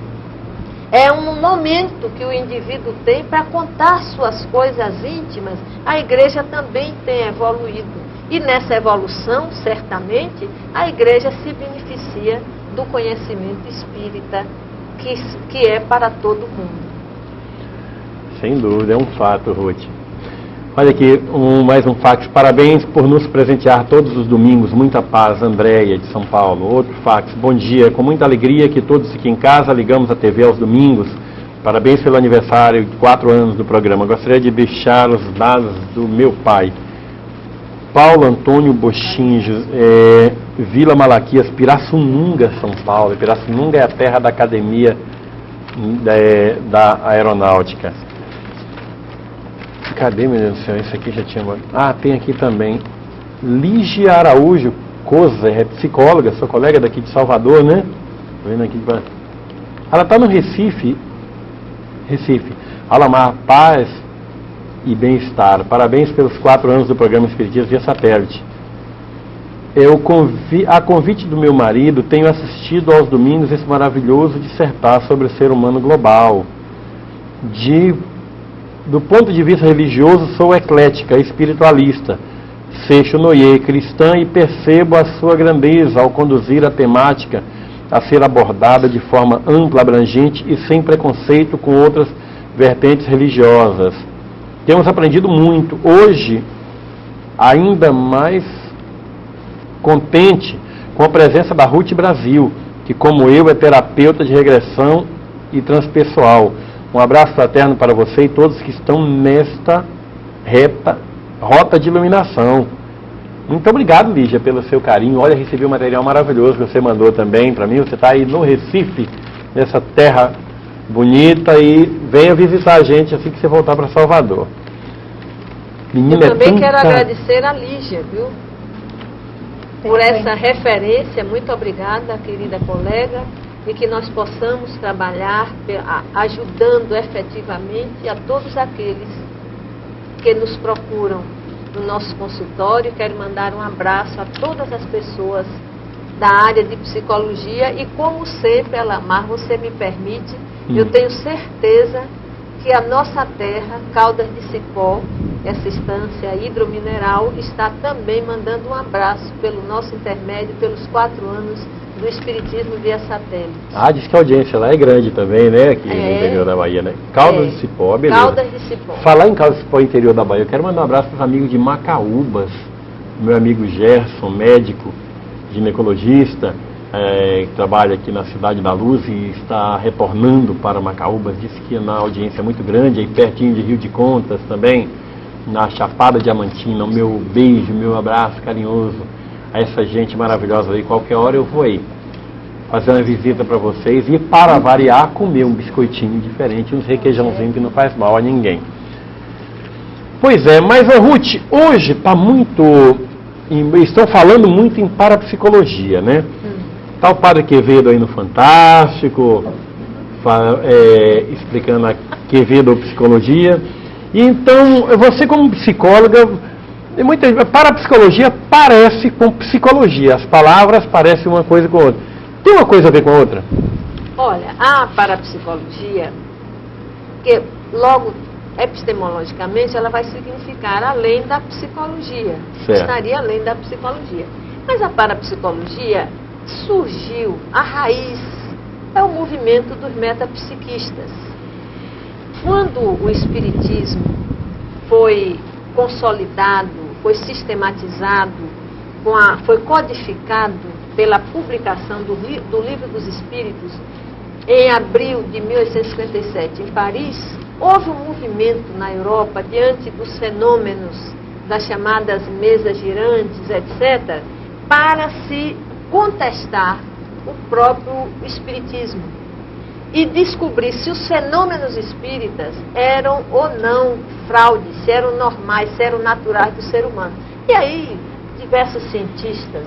é um momento que o indivíduo tem para contar suas coisas íntimas. A igreja também tem evoluído. E nessa evolução, certamente, a igreja se beneficia do conhecimento espírita, que é para todo mundo. Sem dúvida, é um fato, Ruth. Olha aqui, mais um fax. Parabéns por nos presentear todos os domingos. Muita paz, Andréia, de São Paulo. Outro fax. Bom dia. Com muita alegria que todos aqui em casa ligamos a TV aos domingos. Parabéns pelo aniversário de 4 anos do programa. Gostaria de deixar os dados do meu pai. Paulo Antônio Bochinhos, Vila Malaquias, Pirassununga, São Paulo. Pirassununga é a terra da Academia da Aeronáutica. Cadê, meu Deus do céu? Esse aqui já tinha... Ah, tem aqui também. Lígia Araújo Cozer, é psicóloga, sua colega daqui de Salvador, né? Tô vendo aqui. Ela está no Recife. Alamar, paz e bem-estar. Parabéns pelos 4 anos do programa Espiritismo via satélite. A convite do meu marido, tenho assistido aos domingos esse maravilhoso dissertar sobre o ser humano global. Do ponto de vista religioso, sou eclética, espiritualista, Seixo Noyer, cristã, e percebo a sua grandeza ao conduzir a temática a ser abordada de forma ampla, abrangente e sem preconceito com outras vertentes religiosas. Temos aprendido muito. Hoje, ainda mais contente com a presença da Ruth Brasil, que, como eu, é terapeuta de regressão e transpessoal. Um abraço fraterno para você e todos que estão nesta rota de iluminação. Muito obrigado, Lígia, pelo seu carinho. Olha, recebi um material maravilhoso que você mandou também para mim. Você está aí no Recife, nessa terra bonita, e venha visitar a gente assim que você voltar para Salvador. Menina, eu também quero agradecer a Lígia, viu? Por essa referência. Muito obrigada, querida colega. E que nós possamos trabalhar ajudando efetivamente a todos aqueles que nos procuram no nosso consultório. Quero mandar um abraço a todas as pessoas da área de psicologia e, como sempre, Alamar, você me permite, eu tenho certeza que a nossa terra, Caldas de Cipó, essa estância hidromineral, está também mandando um abraço pelo nosso intermédio, pelos 4 anos do Espiritismo via satélite. Ah, diz que a audiência lá é grande também, né? Aqui no interior da Bahia, né? Caldas de Cipó, beleza. Caldas de Cipó. Falar em Caldas de Cipó, interior da Bahia, eu quero mandar um abraço para os amigos de Macaúbas. Meu amigo Gerson, médico, ginecologista, que trabalha aqui na Cidade da Luz e está retornando para Macaúbas. Disse que na audiência é muito grande, aí pertinho de Rio de Contas também, na Chapada Diamantina. O meu beijo, meu abraço carinhoso a essa gente maravilhosa aí. Qualquer hora eu vou aí fazer uma visita para vocês e, para variar, comer um biscoitinho diferente, uns requeijãozinhos que não faz mal a ninguém. Pois é, mas Ruth, hoje está muito... Estão falando muito em parapsicologia, né? Está o Padre Quevedo aí no Fantástico, explicando a Quevedo Psicologia. E então, você como psicóloga... Parapsicologia parece com psicologia. As palavras parecem uma coisa com a outra. Tem uma coisa a ver com a outra? Olha, a parapsicologia, que logo epistemologicamente ela vai significar além da psicologia. Certo. Estaria além da psicologia. Mas a parapsicologia surgiu, a raiz é o movimento dos metapsiquistas. Quando o Espiritismo foi consolidado, foi sistematizado, foi codificado pela publicação do Livro dos Espíritos em abril de 1857 em Paris, houve um movimento na Europa diante dos fenômenos das chamadas mesas girantes, etc., para se contestar o próprio Espiritismo. e descobrir se os fenômenos espíritas eram ou não fraudes, se eram normais, se eram naturais do ser humano. E aí, diversos cientistas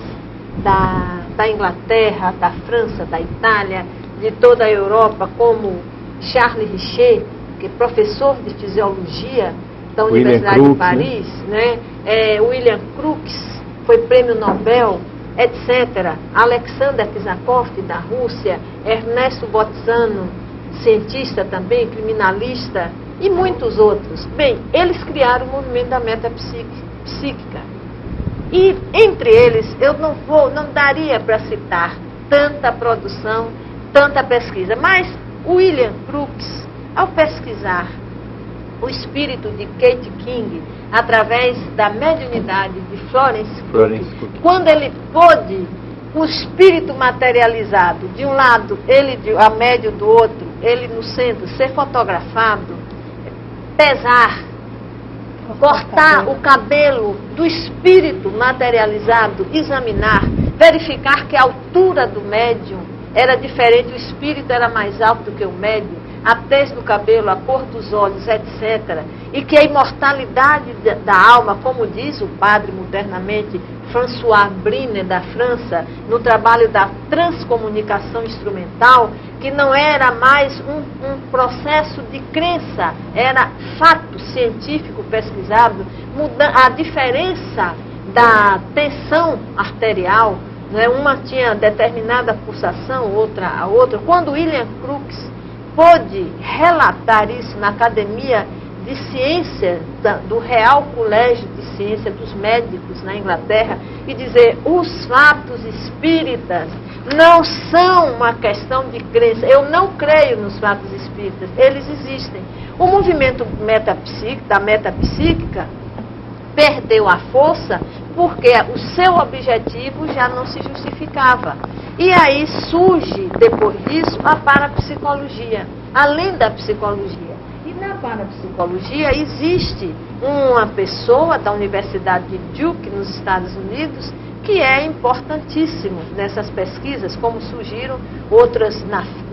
da Inglaterra, da França, da Itália, de toda a Europa, como Charles Richer, que é professor de fisiologia da Universidade de Paris, né? William Crookes, foi prêmio Nobel, etc. Alexander Kizakov, da Rússia, Ernesto Botzzano, cientista também, criminalista, e muitos outros. Bem, eles criaram o movimento da metapsíquica. E entre eles, eu não daria para citar tanta produção, tanta pesquisa, mas William Crookes, ao pesquisar o espírito de Kate King, através da mediunidade de Florence Cook, quando ele pôde, o espírito materializado, de um lado, ele a médio do outro, ele no centro, ser fotografado, pesar, cortar o cabelo do espírito materializado, examinar, verificar que a altura do médium era diferente, o espírito era mais alto do que o médium, a tez do cabelo, a cor dos olhos, etc. E que a imortalidade da alma, como diz o padre modernamente François Briner, da França, no trabalho da transcomunicação instrumental, que não era mais um processo de crença, era fato científico pesquisado, a diferença da tensão arterial, né? Uma tinha determinada pulsação, outra a outra. Quando William Crookes pôde relatar isso na Academia de Ciência do Real Colégio de Ciência dos Médicos na Inglaterra e dizer, os fatos espíritas não são uma questão de crença, eu não creio nos fatos espíritas, eles existem. O movimento da metapsíquica perdeu a força porque o seu objetivo já não se justificava. E aí surge, depois disso, a parapsicologia, além da psicologia. E na parapsicologia existe uma pessoa da Universidade de Duke, nos Estados Unidos, que é importantíssimo nessas pesquisas, como surgiram outras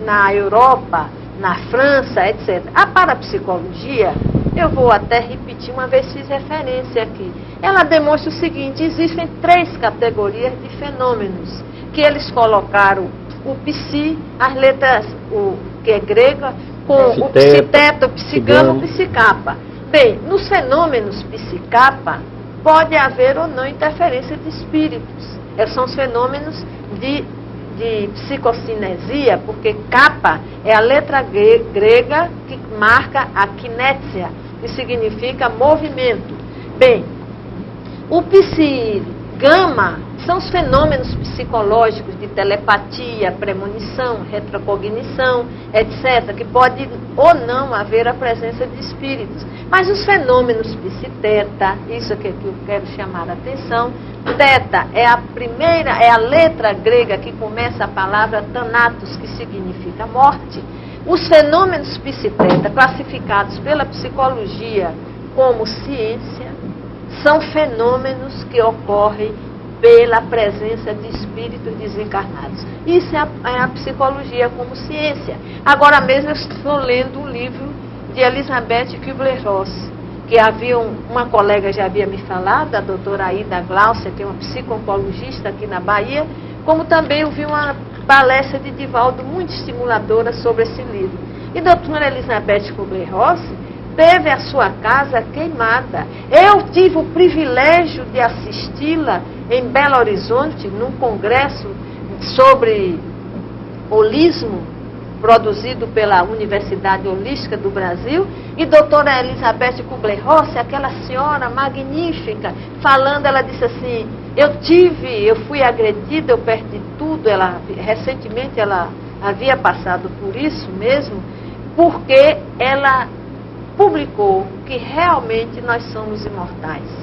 na Europa, na França, etc. A parapsicologia, eu vou até repetir, uma vez fiz referência aqui, ela demonstra o seguinte, existem 3 categorias de fenômenos, que eles colocaram o psi, as letras, que é grega, com o psiteta, o psigama, o psicapa. Bem, nos fenômenos psicapa, pode haver ou não interferência de espíritos. São os fenômenos de psicocinesia, porque capa é a letra grega que marca a kinésia, que significa movimento. Bem, o psigama são os fenômenos psicológicos de telepatia, premonição, retrocognição, etc., que pode ou não haver a presença de espíritos. Mas os fenômenos psiteta, isso aqui que eu quero chamar a atenção, teta é a letra grega que começa a palavra thanatos, que significa morte. Os fenômenos psiteta, classificados pela psicologia como ciência, são fenômenos que ocorrem pela presença de espíritos desencarnados. Isso é a psicologia como ciência. Agora mesmo eu estou lendo um livro de Elizabeth Kubler-Ross, que uma colega já havia me falado, a doutora Aida Glaucia, que é uma psico-oncologista aqui na Bahia, como também eu vi uma palestra de Divaldo muito estimuladora sobre esse livro. E a doutora Elizabeth Kubler-Ross teve a sua casa queimada. Eu tive o privilégio de assisti-la em Belo Horizonte, num congresso sobre holismo, produzido pela Universidade Holística do Brasil, e doutora Elizabeth Kubler-Ross, aquela senhora magnífica, falando, ela disse assim, eu fui agredida, eu perdi tudo, recentemente ela havia passado por isso mesmo, porque ela publicou que realmente nós somos imortais.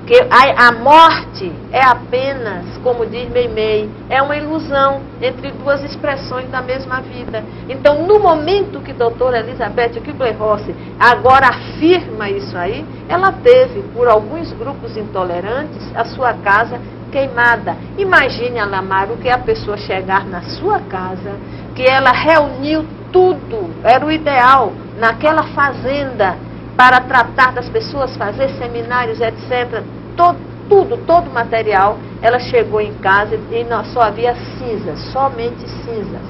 Que a morte é apenas, como diz Meimei, é uma ilusão entre 2 expressões da mesma vida. Então, no momento que a doutora Elizabeth Kubler-Ross agora afirma isso aí, ela teve, por alguns grupos intolerantes, a sua casa queimada. Imagine, Alamar, o que é a pessoa chegar na sua casa, que ela reuniu tudo, era o ideal, naquela fazenda, para tratar das pessoas, fazer seminários, etc. Todo o material, ela chegou em casa e só havia cinzas, somente cinzas.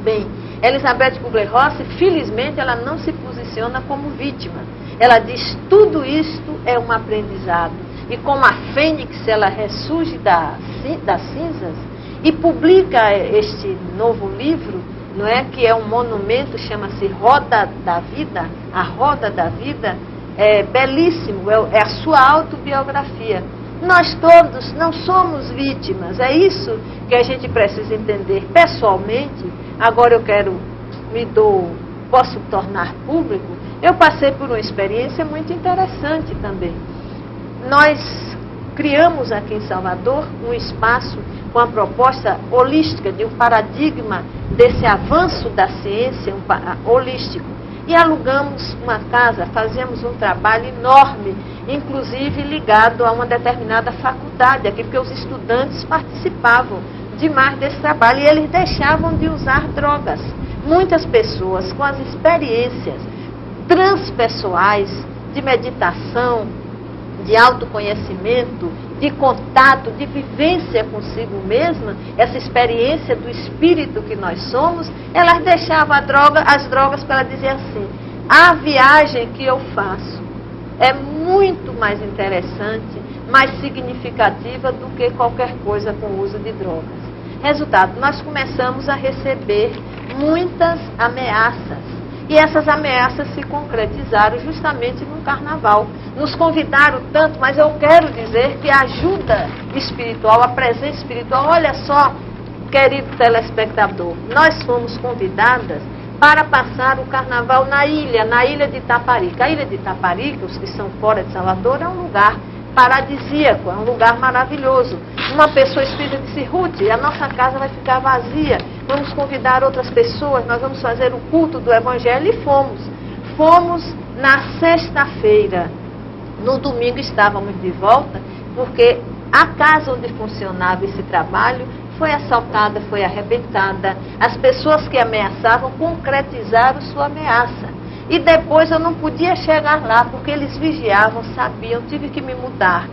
Bem, Elizabeth Kubler-Ross, felizmente, ela não se posiciona como vítima. Ela diz, tudo isto é um aprendizado. E como a fênix, ela ressurge das cinzas e publica este novo livro, não é, que é um monumento, chama-se Roda da Vida. A Roda da Vida é belíssimo, é a sua autobiografia. Nós todos não somos vítimas, é isso que a gente precisa entender pessoalmente. Agora eu posso tornar público. Eu passei por uma experiência muito interessante também. Nós criamos aqui em Salvador um espaço com a proposta holística, de um paradigma desse avanço da ciência holístico. E alugamos uma casa, fazíamos um trabalho enorme, inclusive ligado a uma determinada faculdade aqui, porque os estudantes participavam demais desse trabalho e eles deixavam de usar drogas. Muitas pessoas com as experiências transpessoais, de meditação, de autoconhecimento, de contato, de vivência consigo mesma, essa experiência do espírito que nós somos, elas deixavam as drogas para dizer assim, a viagem que eu faço é muito mais interessante, mais significativa do que qualquer coisa com o uso de drogas. Resultado, nós começamos a receber muitas ameaças. E essas ameaças se concretizaram justamente no carnaval. Nos convidaram tanto, mas eu quero dizer que a ajuda espiritual, a presença espiritual, olha só, querido telespectador, nós fomos convidadas para passar o carnaval na ilha de Itaparica. A ilha de Itaparica, os que são fora de Salvador, é um lugar paradisíaco, é um lugar maravilhoso. Uma pessoa espírita disse, Ruth, a nossa casa vai ficar vazia, vamos convidar outras pessoas, nós vamos fazer o culto do Evangelho, e fomos. Fomos na sexta-feira. No domingo estávamos de volta, porque a casa onde funcionava esse trabalho foi assaltada, foi arrebentada. As pessoas que ameaçavam concretizaram sua ameaça. E depois eu não podia chegar lá, porque eles vigiavam, sabiam, tive que me mudar,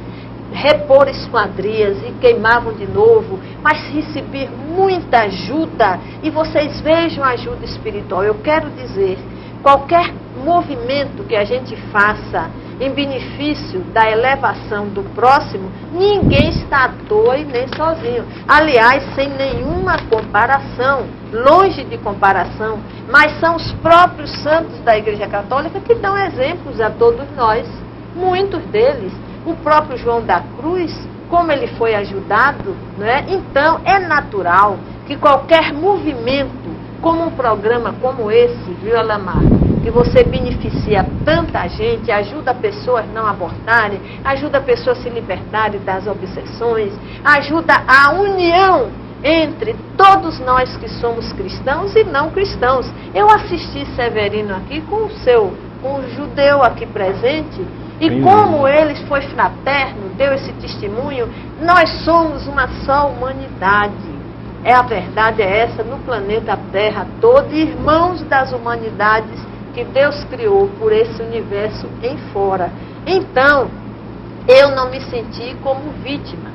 repor esquadrias e queimavam de novo, mas recebi muita ajuda. E vocês vejam a ajuda espiritual. Eu quero dizer, qualquer movimento que a gente faça em benefício da elevação do próximo, ninguém está à toa e nem sozinho. Aliás, sem nenhuma comparação, longe de comparação, mas são os próprios santos da Igreja Católica que dão exemplos a todos nós, muitos deles. O próprio João da Cruz, como ele foi ajudado, não é? Então, é natural que qualquer movimento, como um programa como esse, viu, Alamar, que você beneficia tanta gente, ajuda pessoas a não abortarem, ajuda pessoas a se libertarem das obsessões, ajuda a união entre todos nós que somos cristãos e não cristãos. Eu assisti Severino aqui com o judeu aqui presente, e como ele foi fraterno, deu esse testemunho, nós somos uma só humanidade. A verdade é essa, no planeta Terra todo, irmãos das humanidades que Deus criou por esse universo em fora. Então, eu não me senti como vítima.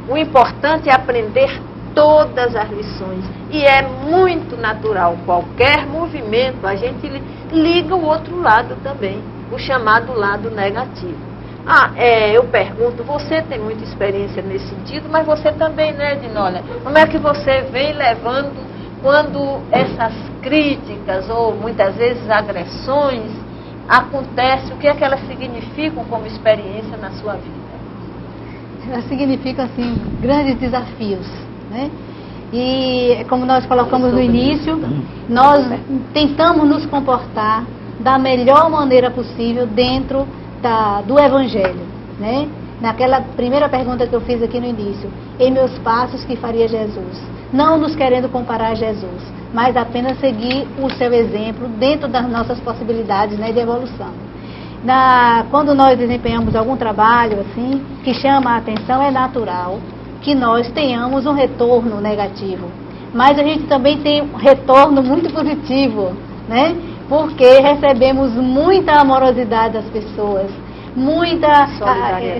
O importante é aprender todas as lições. E é muito natural, qualquer movimento, a gente liga o outro lado também, o chamado lado negativo. Eu pergunto, você tem muita experiência nesse sentido, mas você também, né, Dinólia? Como é que você vem levando quando essas críticas ou muitas vezes agressões acontecem? O que é que elas significam como experiência na sua vida? Elas significam, assim, grandes desafios, né? E como nós colocamos no início, nós tentamos nos comportar da melhor maneira possível dentro do Evangelho, né? Naquela primeira pergunta que eu fiz aqui no início, em meus passos que faria Jesus, não nos querendo comparar a Jesus, mas apenas seguir o seu exemplo dentro das nossas possibilidades, né, de evolução. Quando nós desempenhamos algum trabalho assim, que chama a atenção, é natural que nós tenhamos um retorno negativo. Mas a gente também tem um retorno muito positivo, né? Porque recebemos muita amorosidade das pessoas, muita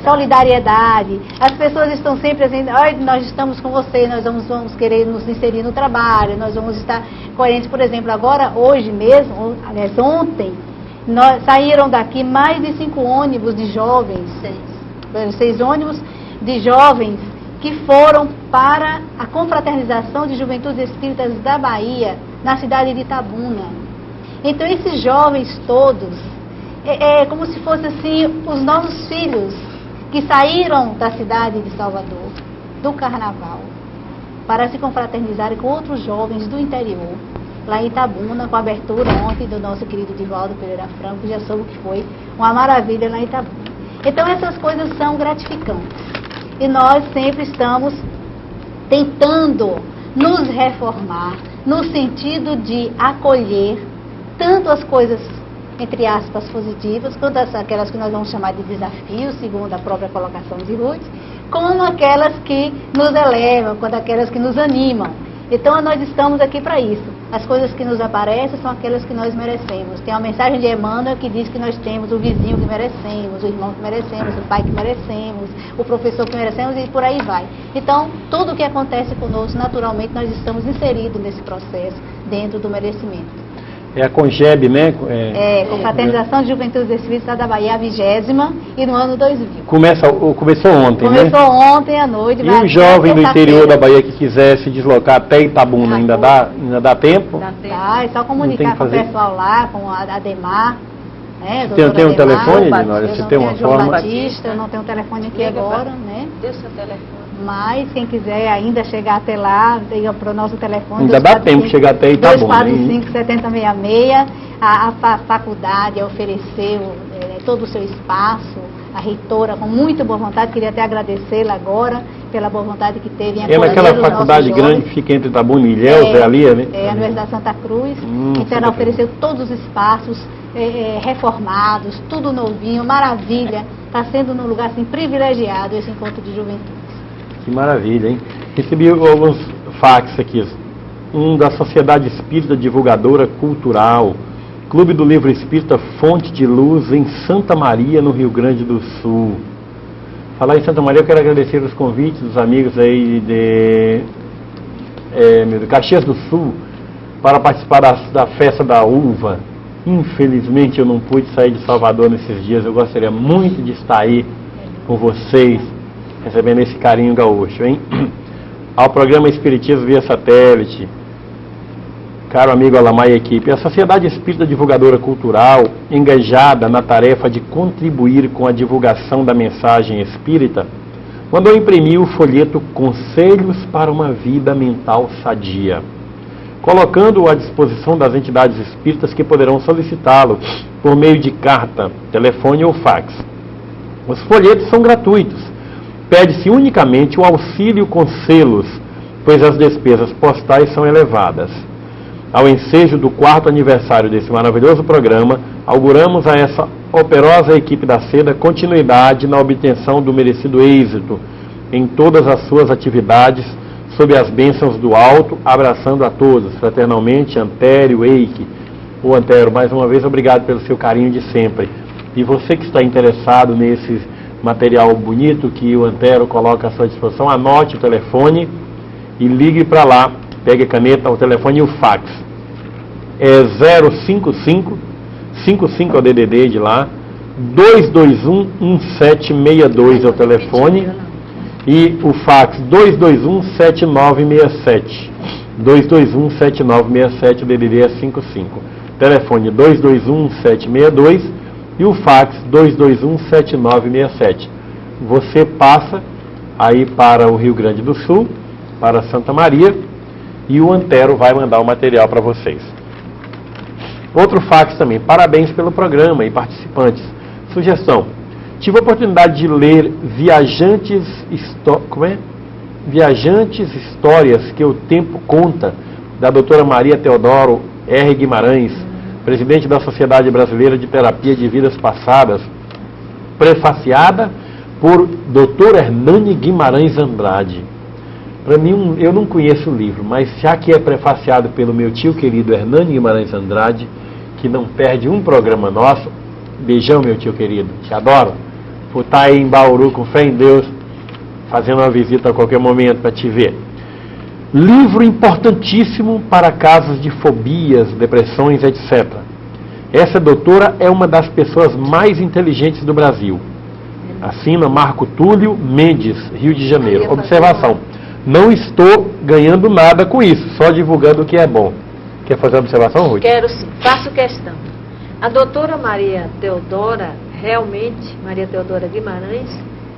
solidariedade. As pessoas estão sempre dizendo, olha, nós estamos com você, nós vamos querer nos inserir no trabalho, nós vamos estar coerentes. Por exemplo, agora, hoje mesmo, aliás, ontem, saíram daqui mais de 5 ônibus de jovens, 6 ônibus de jovens que foram para a confraternização de juventudes espíritas da Bahia, na cidade de Itabuna. Então, esses jovens todos, é como se fossem assim, os nossos filhos, que saíram da cidade de Salvador, do Carnaval, para se confraternizarem com outros jovens do interior, lá em Itabuna, com a abertura ontem do nosso querido Divaldo Pereira Franco, já soube que foi uma maravilha lá em Itabuna. Então, essas coisas são gratificantes. E nós sempre estamos tentando nos reformar, no sentido de acolher tanto as coisas, entre aspas, positivas, quanto aquelas que nós vamos chamar de desafios, segundo a própria colocação de Ruth, como aquelas que nos elevam, quanto aquelas que nos animam. Então, nós estamos aqui para isso. As coisas que nos aparecem são aquelas que nós merecemos. Tem uma mensagem de Emmanuel que diz que nós temos o vizinho que merecemos, o irmão que merecemos, o pai que merecemos, o professor que merecemos e por aí vai. Então, tudo o que acontece conosco, naturalmente, nós estamos inseridos nesse processo, dentro do merecimento. É a CONGEB, né? Confraternização de Juventudes Espíritas da Bahia, a 20ª, e no ano 2000. Começou ontem, Começou ontem à noite. E o jovem do interior da Bahia que quiser se deslocar até Itabuna, ainda dá tempo? Dá, é só comunicar com o pessoal lá, com a Ademar. Tem um telefone, Dinória? Você tem uma forma? Batista, eu não tenho um telefone aqui agora, né? Dê o seu telefone. Mas quem quiser ainda chegar até lá, liga para o nosso telefone. Ainda dá tempo de chegar até Itabuna. 245-7066. A faculdade ofereceu todo o seu espaço. A reitora, com muita boa vontade, queria até agradecê-la agora pela boa vontade que teve em acolher naquela faculdade grande que fica entre Itabuna e Ilhéus, ali, né? É a Universidade Santa Cruz. Então ela ofereceu todos os espaços reformados, tudo novinho, maravilha. Está sendo num lugar assim privilegiado esse encontro de juventude. Que maravilha, hein? Recebi alguns fax aqui. Um da Sociedade Espírita Divulgadora Cultural, Clube do Livro Espírita Fonte de Luz, em Santa Maria, no Rio Grande do Sul. Falar em Santa Maria, eu quero agradecer os convites dos amigos aí de Caxias do Sul para participar da Festa da Uva. Infelizmente eu não pude sair de Salvador nesses dias. Eu gostaria muito de estar aí com vocês, recebendo esse carinho gaúcho, hein? Ao programa Espiritismo via satélite, caro amigo Alamar e equipe, a Sociedade Espírita Divulgadora Cultural, engajada na tarefa de contribuir com a divulgação da mensagem espírita, mandou imprimir o folheto Conselhos para uma Vida Mental Sadia, colocando-o à disposição das entidades espíritas que poderão solicitá-lo por meio de carta, telefone ou fax. Os folhetos são gratuitos. Pede-se unicamente o auxílio com selos, pois as despesas postais são elevadas. Ao ensejo do 4º aniversário desse maravilhoso programa, auguramos a essa operosa equipe da Seda continuidade na obtenção do merecido êxito em todas as suas atividades, sob as bênçãos do alto, abraçando a todos, fraternalmente, Antério, Eike. O Antero, mais uma vez, obrigado pelo seu carinho de sempre. E você que está interessado nesse material bonito que o Antero coloca à sua disposição, anote o telefone e ligue para lá, pegue a caneta, o telefone e o fax. É 055 55 é o DDD de lá, 221-1762 é o telefone e o fax 221-7967. 221-7967, o DDD é 55. Telefone 221-1762 e o fax 221-7967. Você passa aí para o Rio Grande do Sul, para Santa Maria, e o Antero vai mandar o material para vocês. Outro fax também, parabéns pelo programa e participantes. Sugestão, tive a oportunidade de ler Viajantes Histórias que o Tempo Conta, da doutora Maria Teodoro R. Guimarães, presidente da Sociedade Brasileira de Terapia de Vidas Passadas, prefaciada por Dr. Hernani Guimarães Andrade. Para mim, eu não conheço o livro, mas já que é prefaciado pelo meu tio querido Hernani Guimarães Andrade, que não perde um programa nosso, beijão, meu tio querido, te adoro, por estar aí em Bauru com fé em Deus, fazendo uma visita a qualquer momento para te ver. Livro importantíssimo para casos de fobias, depressões, etc. Essa doutora é uma das pessoas mais inteligentes do Brasil. Assina Marco Túlio Mendes, Rio de Janeiro. Observação: não estou ganhando nada com isso, só divulgando o que é bom. Quer fazer uma observação, Ruth? Quero sim, faço questão. A doutora Maria Teodora, realmente, Maria Teodora Guimarães,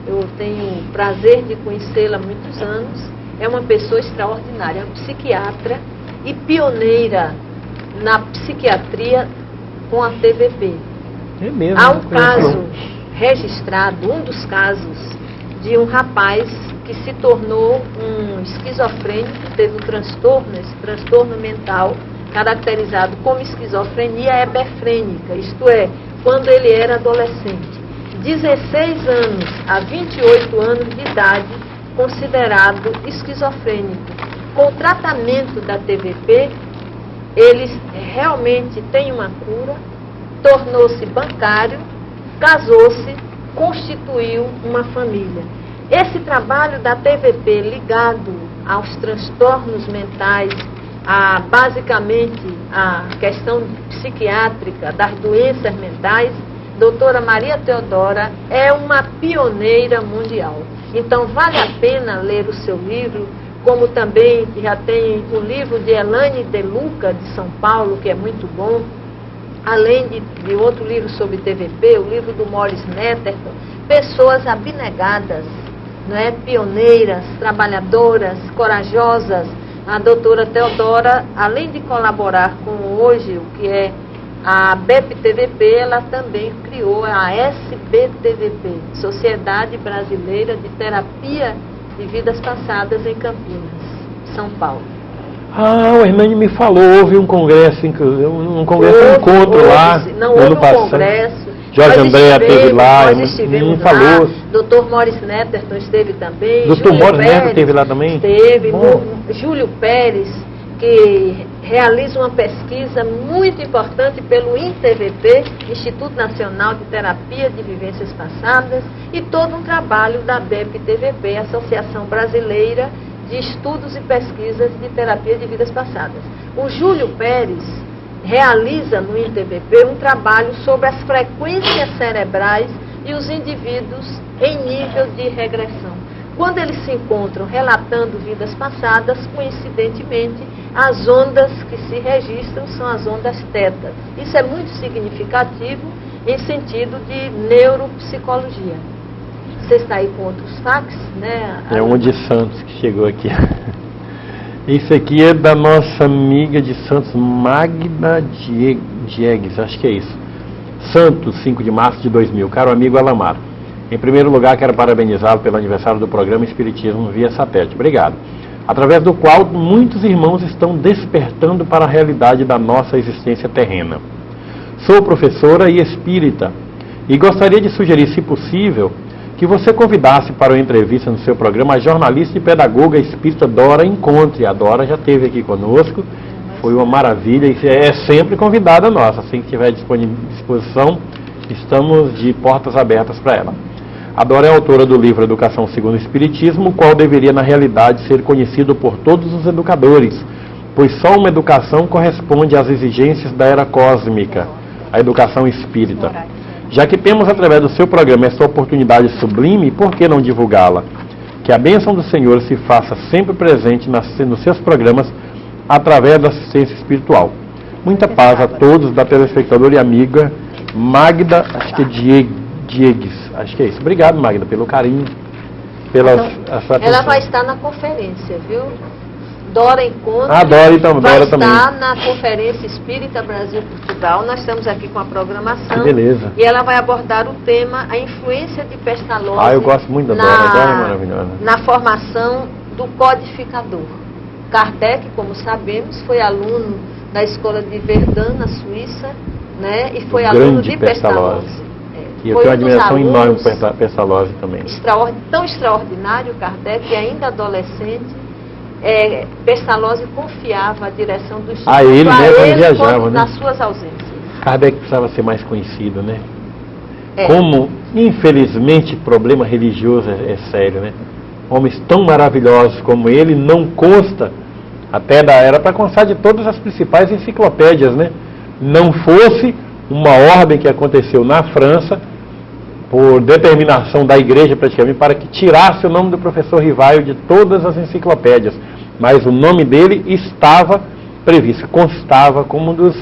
eu tenho o prazer de conhecê-la há muitos anos, é uma pessoa extraordinária, uma psiquiatra e pioneira na psiquiatria com a TVP. É mesmo. Há um caso registrado, um dos casos, de um rapaz que se tornou um esquizofrênico, teve um transtorno, esse transtorno mental, caracterizado como esquizofrenia hebefrênica, isto é, quando ele era adolescente. 16 anos a 28 anos de idade, considerado esquizofrênico. Com o tratamento da TVP, ele realmente tem uma cura, tornou-se bancário, casou-se, constituiu uma família. Esse trabalho da TVP ligado aos transtornos mentais, basicamente a questão psiquiátrica das doenças mentais, doutora Maria Teodora é uma pioneira mundial. Então vale a pena ler o seu livro, como também já tem o livro de Elane De Luca, de São Paulo, que é muito bom, além de outro livro sobre TVP, o livro do Morris Netterton, pessoas abnegadas, não é? Pioneiras, trabalhadoras, corajosas. A doutora Teodora, além de colaborar com hoje o que é a BEP-TVP, ela também criou a SBTVP, Sociedade Brasileira de Terapia de Vidas Passadas, em Campinas, São Paulo. Ah, o Hernani me falou, houve um congresso, um encontro lá, não houve um congresso. Jorge Andréa esteve lá, me falou. Dr. Morris Netterton esteve também. Dr. Morris Netterton esteve lá também? Esteve. Júlio Pérez, que realiza uma pesquisa muito importante pelo INTVP, Instituto Nacional de Terapia de Vivências Passadas, e todo um trabalho da BEP-TVP, Associação Brasileira de Estudos e Pesquisas de Terapia de Vidas Passadas. O Júlio Pérez realiza no INTVP um trabalho sobre as frequências cerebrais e os indivíduos em nível de regressão. Quando eles se encontram relatando vidas passadas, coincidentemente, as ondas que se registram são as ondas teta. Isso é muito significativo em sentido de neuropsicologia. Você está aí com outros fax, né? É uma de Santos que chegou aqui. Isso aqui é da nossa amiga de Santos, Magda Diegues, acho que é isso. Santos, 5 de março de 2000. Caro amigo Alamar, em primeiro lugar quero parabenizá-lo pelo aniversário do programa Espiritismo via satélite. Obrigado. Através do qual muitos irmãos estão despertando para a realidade da nossa existência terrena. Sou professora e espírita e gostaria de sugerir, se possível, que você convidasse para uma entrevista no seu programa a jornalista e pedagoga espírita Dora Encontre. A Dora já esteve aqui conosco, foi uma maravilha e é sempre convidada nossa. Assim que tiver disposição, estamos de portas abertas para ela. A Dora é autora do livro Educação Segundo o Espiritismo, o qual deveria na realidade ser conhecido por todos os educadores, pois só uma educação corresponde às exigências da era cósmica, a educação espírita. Já que temos através do seu programa essa oportunidade sublime, por que não divulgá-la? Que a bênção do Senhor se faça sempre presente nos seus programas através da assistência espiritual. Muita paz a todos, da telespectadora e amiga Magda, acho que é Diegues, acho que é isso. Obrigado, Magda, pelo carinho, pela sua atenção. Ela vai estar na conferência, viu? Dora Encontre vai estar na Conferência Espírita Brasil-Portugal. Nós estamos aqui com a programação. Que beleza. E ela vai abordar o tema, a influência de Pestalozzi eu gosto muito da Dora, a Dora é maravilhosa. Na formação do codificador. Kardec, como sabemos, foi aluno da escola de Verdun, na Suíça, né? E foi O aluno grande de Pestalozzi. E eu tenho uma admiração enorme por Pestalozzi também. Tão extraordinário, Kardec, que ainda adolescente, Pestalozzi confiava a direção do Instituto a ele, né, quando viajava, né? nas suas ausências. Kardec precisava ser mais conhecido, né? Como, infelizmente, problema religioso é sério, né? Homens tão maravilhosos como ele não consta, era para constar de todas as principais enciclopédias, né? Não fosse uma ordem que aconteceu na França, por determinação da igreja praticamente, para que tirasse o nome do professor Rivaio de todas as enciclopédias. Mas o nome dele estava previsto, constava como um dos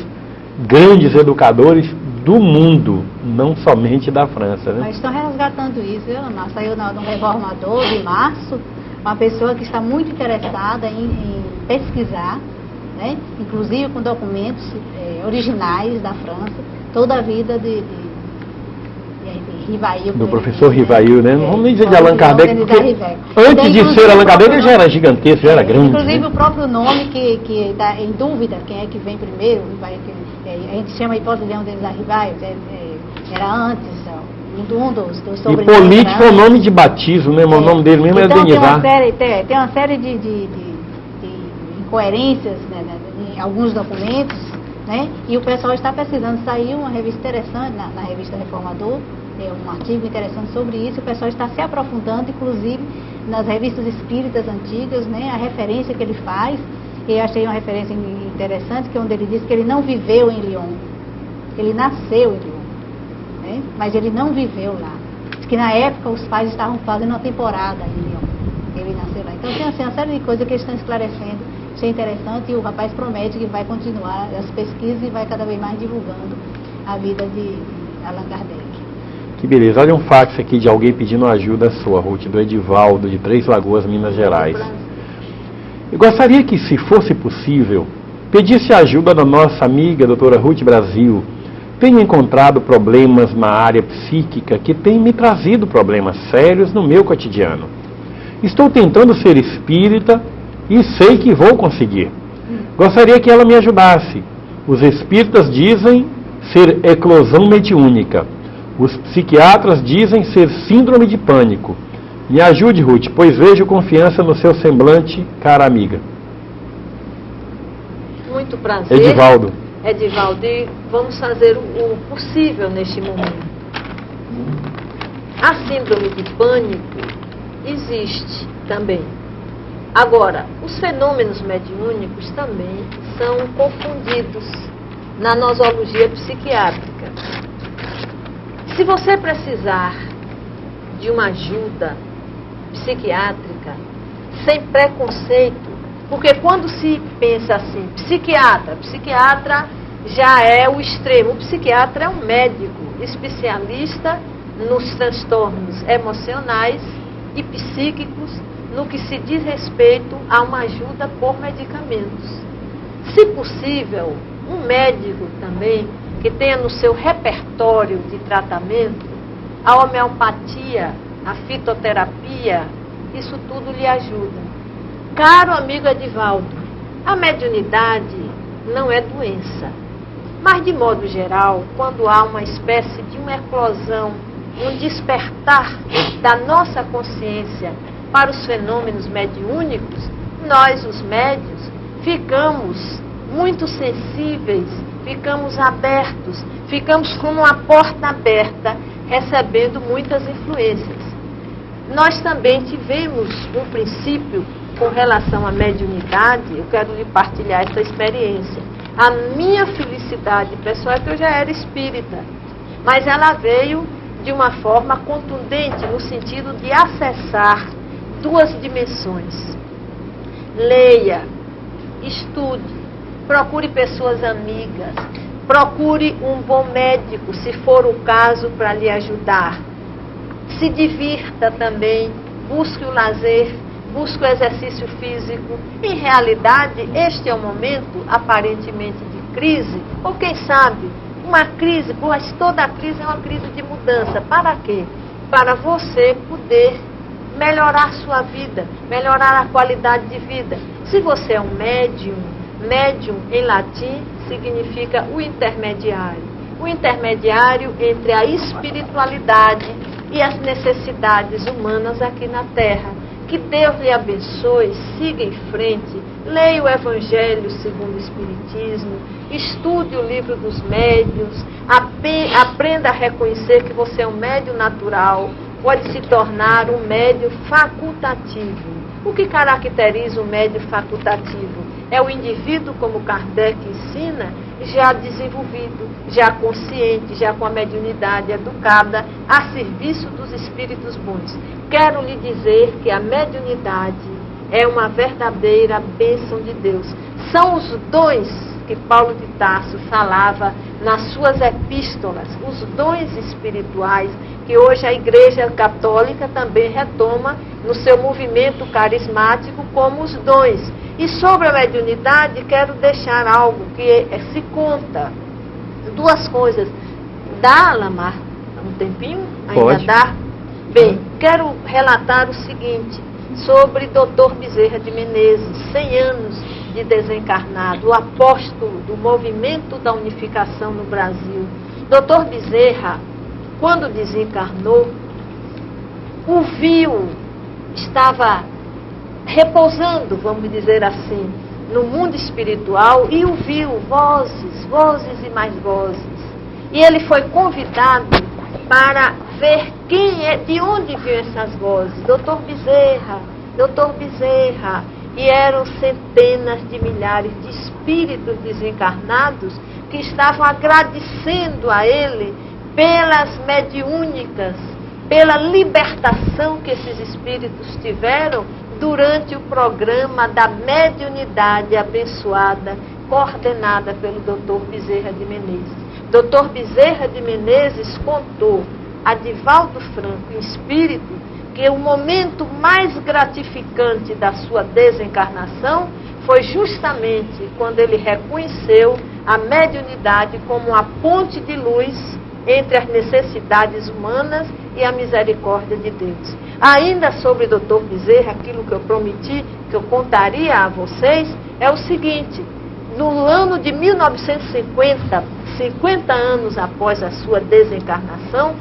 grandes educadores do mundo, não somente da França, né? Mas estão resgatando isso, viu? Saiu no Reformador de março, uma pessoa que está muito interessada em pesquisar, né? Inclusive com documentos originais da França, toda a vida de Rivail. Do professor Rivail, né? Não vamos nem dizer de Allan Kardec, porque antes então, de ser Allan Kardec ele já era gigantesco, já era grande. Inclusive né? O próprio nome que está em dúvida, quem é que vem primeiro, a gente chama a hipótese de Leão Denis da Rivail, era antes, um dos sobrenomes. Hipólite foi o nome de batismo, né? O nome dele mesmo então, é Denizar. Tem uma série de incoerências, né, em alguns documentos, né? E o pessoal está pesquisando. Saiu uma revista interessante na revista Reformador, um artigo interessante sobre isso. O pessoal está se aprofundando, inclusive nas revistas espíritas antigas, né? A referência que ele faz, eu achei uma referência interessante, que é onde ele diz que ele não viveu em Lyon, ele nasceu em Lyon, né? Mas ele não viveu lá. Diz que na época os pais estavam fazendo uma temporada em Lyon, ele nasceu lá. Então tem assim, uma série de coisas que eles estão esclarecendo. Achei interessante, e o rapaz promete que vai continuar as pesquisas e vai cada vez mais divulgando a vida de Allan Kardec. Que beleza. Olha um fax aqui de alguém pedindo ajuda sua, Ruth, do Edivaldo, de Três Lagoas, Minas Gerais. Eu gostaria que, se fosse possível, pedisse ajuda da nossa amiga, doutora Ruth Brasil. Tenho encontrado problemas na área psíquica que têm me trazido problemas sérios no meu cotidiano. Estou tentando ser espírita e sei que vou conseguir. Gostaria que ela me ajudasse. Os espíritas dizem ser eclosão mediúnica. Os psiquiatras dizem ser síndrome de pânico. Me ajude, Ruth, pois vejo confiança no seu semblante, cara amiga. Muito prazer. Edivaldo. Edivaldo, e vamos fazer o possível neste momento. A síndrome de pânico existe também. Agora, os fenômenos mediúnicos também são confundidos na nosologia psiquiátrica. Se você precisar de uma ajuda psiquiátrica, sem preconceito, porque quando se pensa assim, psiquiatra já é o extremo. O psiquiatra é um médico especialista nos transtornos emocionais e psíquicos, no que se diz respeito a uma ajuda por medicamentos. Se possível, um médico também que tenha no seu repertório de tratamento a homeopatia, a fitoterapia, isso tudo lhe ajuda. Caro amigo Edivaldo, a mediunidade não é doença, mas de modo geral, quando há uma espécie de uma eclosão, um despertar da nossa consciência para os fenômenos mediúnicos, nós, os médios, ficamos muito sensíveis, ficamos abertos, ficamos com uma porta aberta, recebendo muitas influências. Nós também tivemos um princípio com relação à mediunidade, eu quero lhe partilhar essa experiência. A minha felicidade pessoal é que eu já era espírita, mas ela veio de uma forma contundente, no sentido de acessar duas dimensões. Leia, estude, procure pessoas amigas, procure um bom médico, se for o caso, para lhe ajudar. Se divirta também, busque o lazer, busque o exercício físico. Em realidade, este é o momento, aparentemente, de crise, ou quem sabe, uma crise, pois toda crise é uma crise de mudança. Para quê? Para você poder melhorar sua vida, melhorar a qualidade de vida. Se você é um médium, Médium, em latim, significa o intermediário. O intermediário entre a espiritualidade e as necessidades humanas aqui na Terra. Que Deus lhe abençoe, siga em frente, leia o Evangelho segundo o Espiritismo, estude o livro dos médiuns, aprenda a reconhecer que você é um médium natural, pode se tornar um médium facultativo. O que caracteriza o médium facultativo? É o indivíduo, como Kardec ensina, já desenvolvido, já consciente, já com a mediunidade educada, a serviço dos espíritos bons. Quero lhe dizer que a mediunidade é uma verdadeira bênção de Deus. São os dons que Paulo de Tarso falava nas suas epístolas, os dons espirituais, que hoje a Igreja Católica também retoma no seu movimento carismático como os dons. E sobre a mediunidade, quero deixar algo que se conta. Duas coisas. Dá, Alamar, um tempinho? Ainda Pode. dá? Bem, quero relatar o seguinte, sobre Dr. Bezerra de Menezes, 100 anos de desencarnado, o apóstolo do movimento da unificação no Brasil. Dr. Bezerra, quando desencarnou, o viu, estava repousando, vamos dizer assim, no mundo espiritual e ouviu vozes e mais vozes. E ele foi convidado para ver de onde vinham essas vozes. Doutor Bezerra. E eram centenas de milhares de espíritos desencarnados que estavam agradecendo a ele pelas mediúnicas, pela libertação que esses espíritos tiveram durante o programa da mediunidade abençoada, coordenada pelo Dr. Bezerra de Menezes. Dr. Bezerra de Menezes contou a Divaldo Franco, em espírito, que o momento mais gratificante da sua desencarnação foi justamente quando ele reconheceu a mediunidade como uma ponte de luz entre as necessidades humanas e a misericórdia de Deus. Ainda sobre Dr. Bezerra, aquilo que eu prometi, que eu contaria a vocês, é o seguinte: no ano de 1950, 50 anos após a sua desencarnação,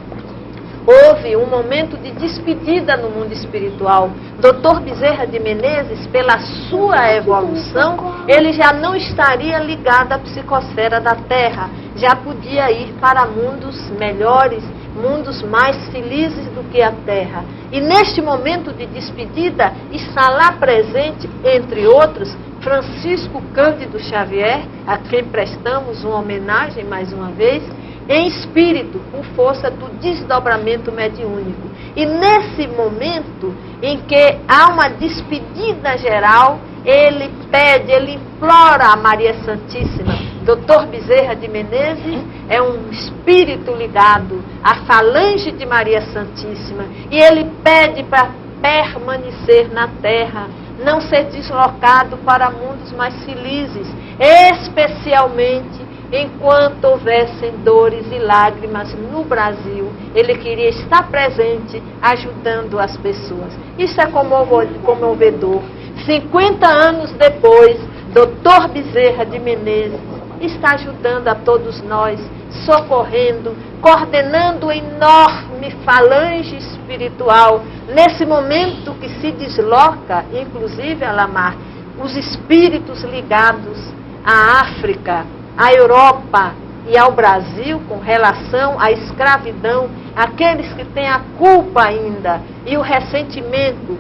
houve um momento de despedida no mundo espiritual. Dr. Bezerra de Menezes, pela sua evolução, ele já não estaria ligado à psicosfera da Terra, já podia ir para mundos melhores, mundos mais felizes do que a Terra. E neste momento de despedida, está lá presente, entre outros, Francisco Cândido Xavier, a quem prestamos uma homenagem mais uma vez, em espírito, por força do desdobramento mediúnico. E nesse momento em que há uma despedida geral, ele pede, ele implora a Maria Santíssima. Dr. Bezerra de Menezes é um espírito ligado à falange de Maria Santíssima. E ele pede para permanecer na terra, não ser deslocado para mundos mais felizes, especialmente enquanto houvessem dores e lágrimas no Brasil. Ele queria estar presente, ajudando as pessoas. Isso é comovedor. 50 anos depois, Dr. Bezerra de Menezes está ajudando a todos nós, socorrendo, coordenando enorme falange espiritual. Nesse momento que se desloca, inclusive, Alamar, os espíritos ligados à África, à Europa e ao Brasil com relação à escravidão, aqueles que têm a culpa ainda e o ressentimento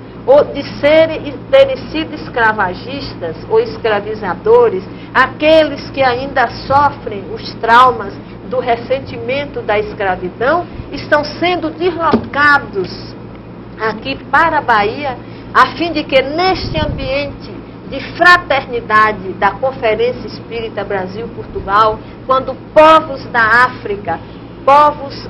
de terem sido escravagistas ou escravizadores, aqueles que ainda sofrem os traumas do ressentimento da escravidão, estão sendo deslocados aqui para a Bahia, a fim de que neste ambiente de fraternidade da Conferência Espírita Brasil-Portugal, quando povos da África, povos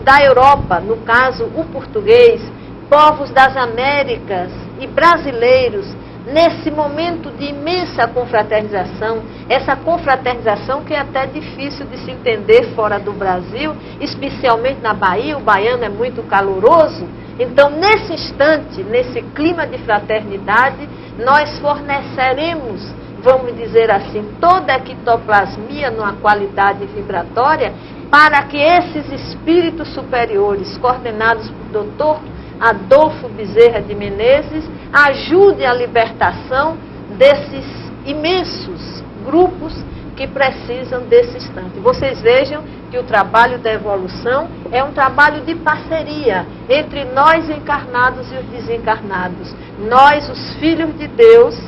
da Europa, no caso o português, povos das Américas e brasileiros, nesse momento de imensa confraternização, essa confraternização que é até difícil de se entender fora do Brasil, especialmente na Bahia, o baiano é muito caloroso. Então, nesse instante, nesse clima de fraternidade, nós forneceremos vamos dizer assim, toda a ectoplasmia numa qualidade vibratória, para que esses espíritos superiores, coordenados por Dr. Adolfo Bezerra de Menezes, ajudem a libertação desses imensos grupos que precisam desse instante. Vocês vejam que o trabalho da evolução é um trabalho de parceria entre nós encarnados e os desencarnados. Nós, os filhos de Deus,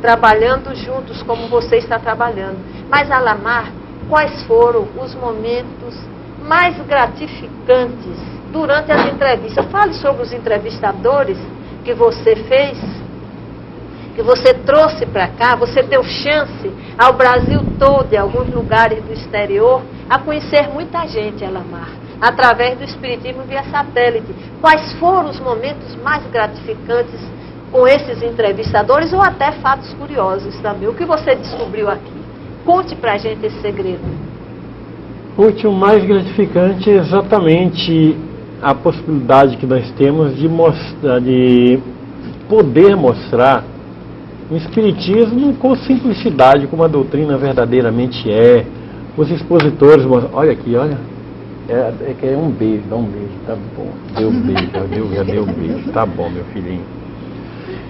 trabalhando juntos como você está trabalhando. Mas, Alamar, quais foram os momentos mais gratificantes durante as entrevistas? Fale sobre os entrevistadores que você fez, que você trouxe para cá. Você deu chance ao Brasil todo e alguns lugares do exterior a conhecer muita gente, Alamar, através do Espiritismo via satélite. Quais foram os momentos mais gratificantes com esses entrevistadores, ou até fatos curiosos também? O que você descobriu aqui? Conte pra gente esse segredo. O mais gratificante é exatamente a possibilidade que nós temos de poder mostrar o Espiritismo com simplicidade, como a doutrina verdadeiramente é. Os expositores mostram, olha aqui, olha, é um beijo, dá um beijo, tá bom, deu um beijo, já deu um beijo, tá bom, meu filhinho.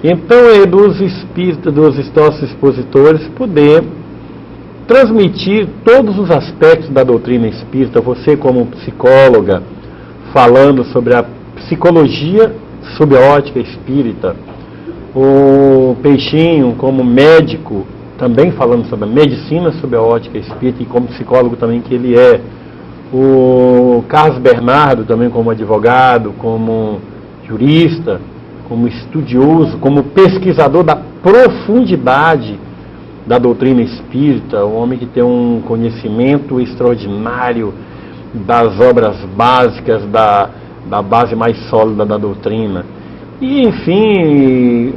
Então é dos espíritos, dos nossos expositores, poder transmitir todos os aspectos da doutrina espírita, você como psicóloga, falando sobre a psicologia sob a ótica espírita, o Peixinho como médico, também falando sobre a medicina sob a ótica espírita e como psicólogo também que ele é, o Carlos Bernardo também como advogado, como jurista, como estudioso, como pesquisador da profundidade da doutrina espírita, um homem que tem um conhecimento extraordinário das obras básicas, da base mais sólida da doutrina. E, enfim,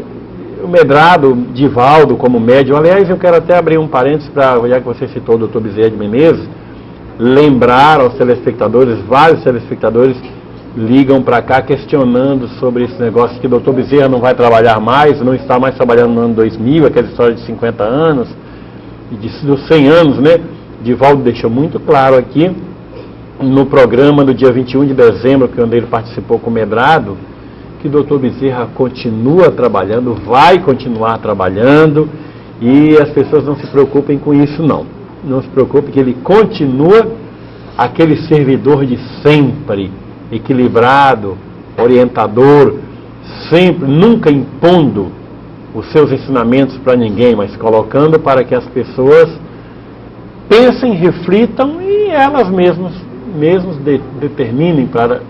o Medrado, Divaldo como médium. Aliás, eu quero até abrir um parênteses, já que você citou o Dr. Bezerra de Menezes, lembrar aos telespectadores, vários telespectadores ligam para cá questionando sobre esse negócio que o Dr. Bezerra não vai trabalhar mais, não está mais trabalhando no ano 2000, aquela história de 50 anos, e dos 100 anos, né? Divaldo deixou muito claro aqui, no programa do dia 21 de dezembro, que onde ele participou com o Medrado, que o Dr. Bezerra continua trabalhando, vai continuar trabalhando, e as pessoas não se preocupem com isso, não. Não se preocupem que ele continua aquele servidor de sempre, equilibrado, orientador, sempre, nunca impondo os seus ensinamentos para ninguém, mas colocando para que as pessoas pensem, reflitam e elas mesmas determinem para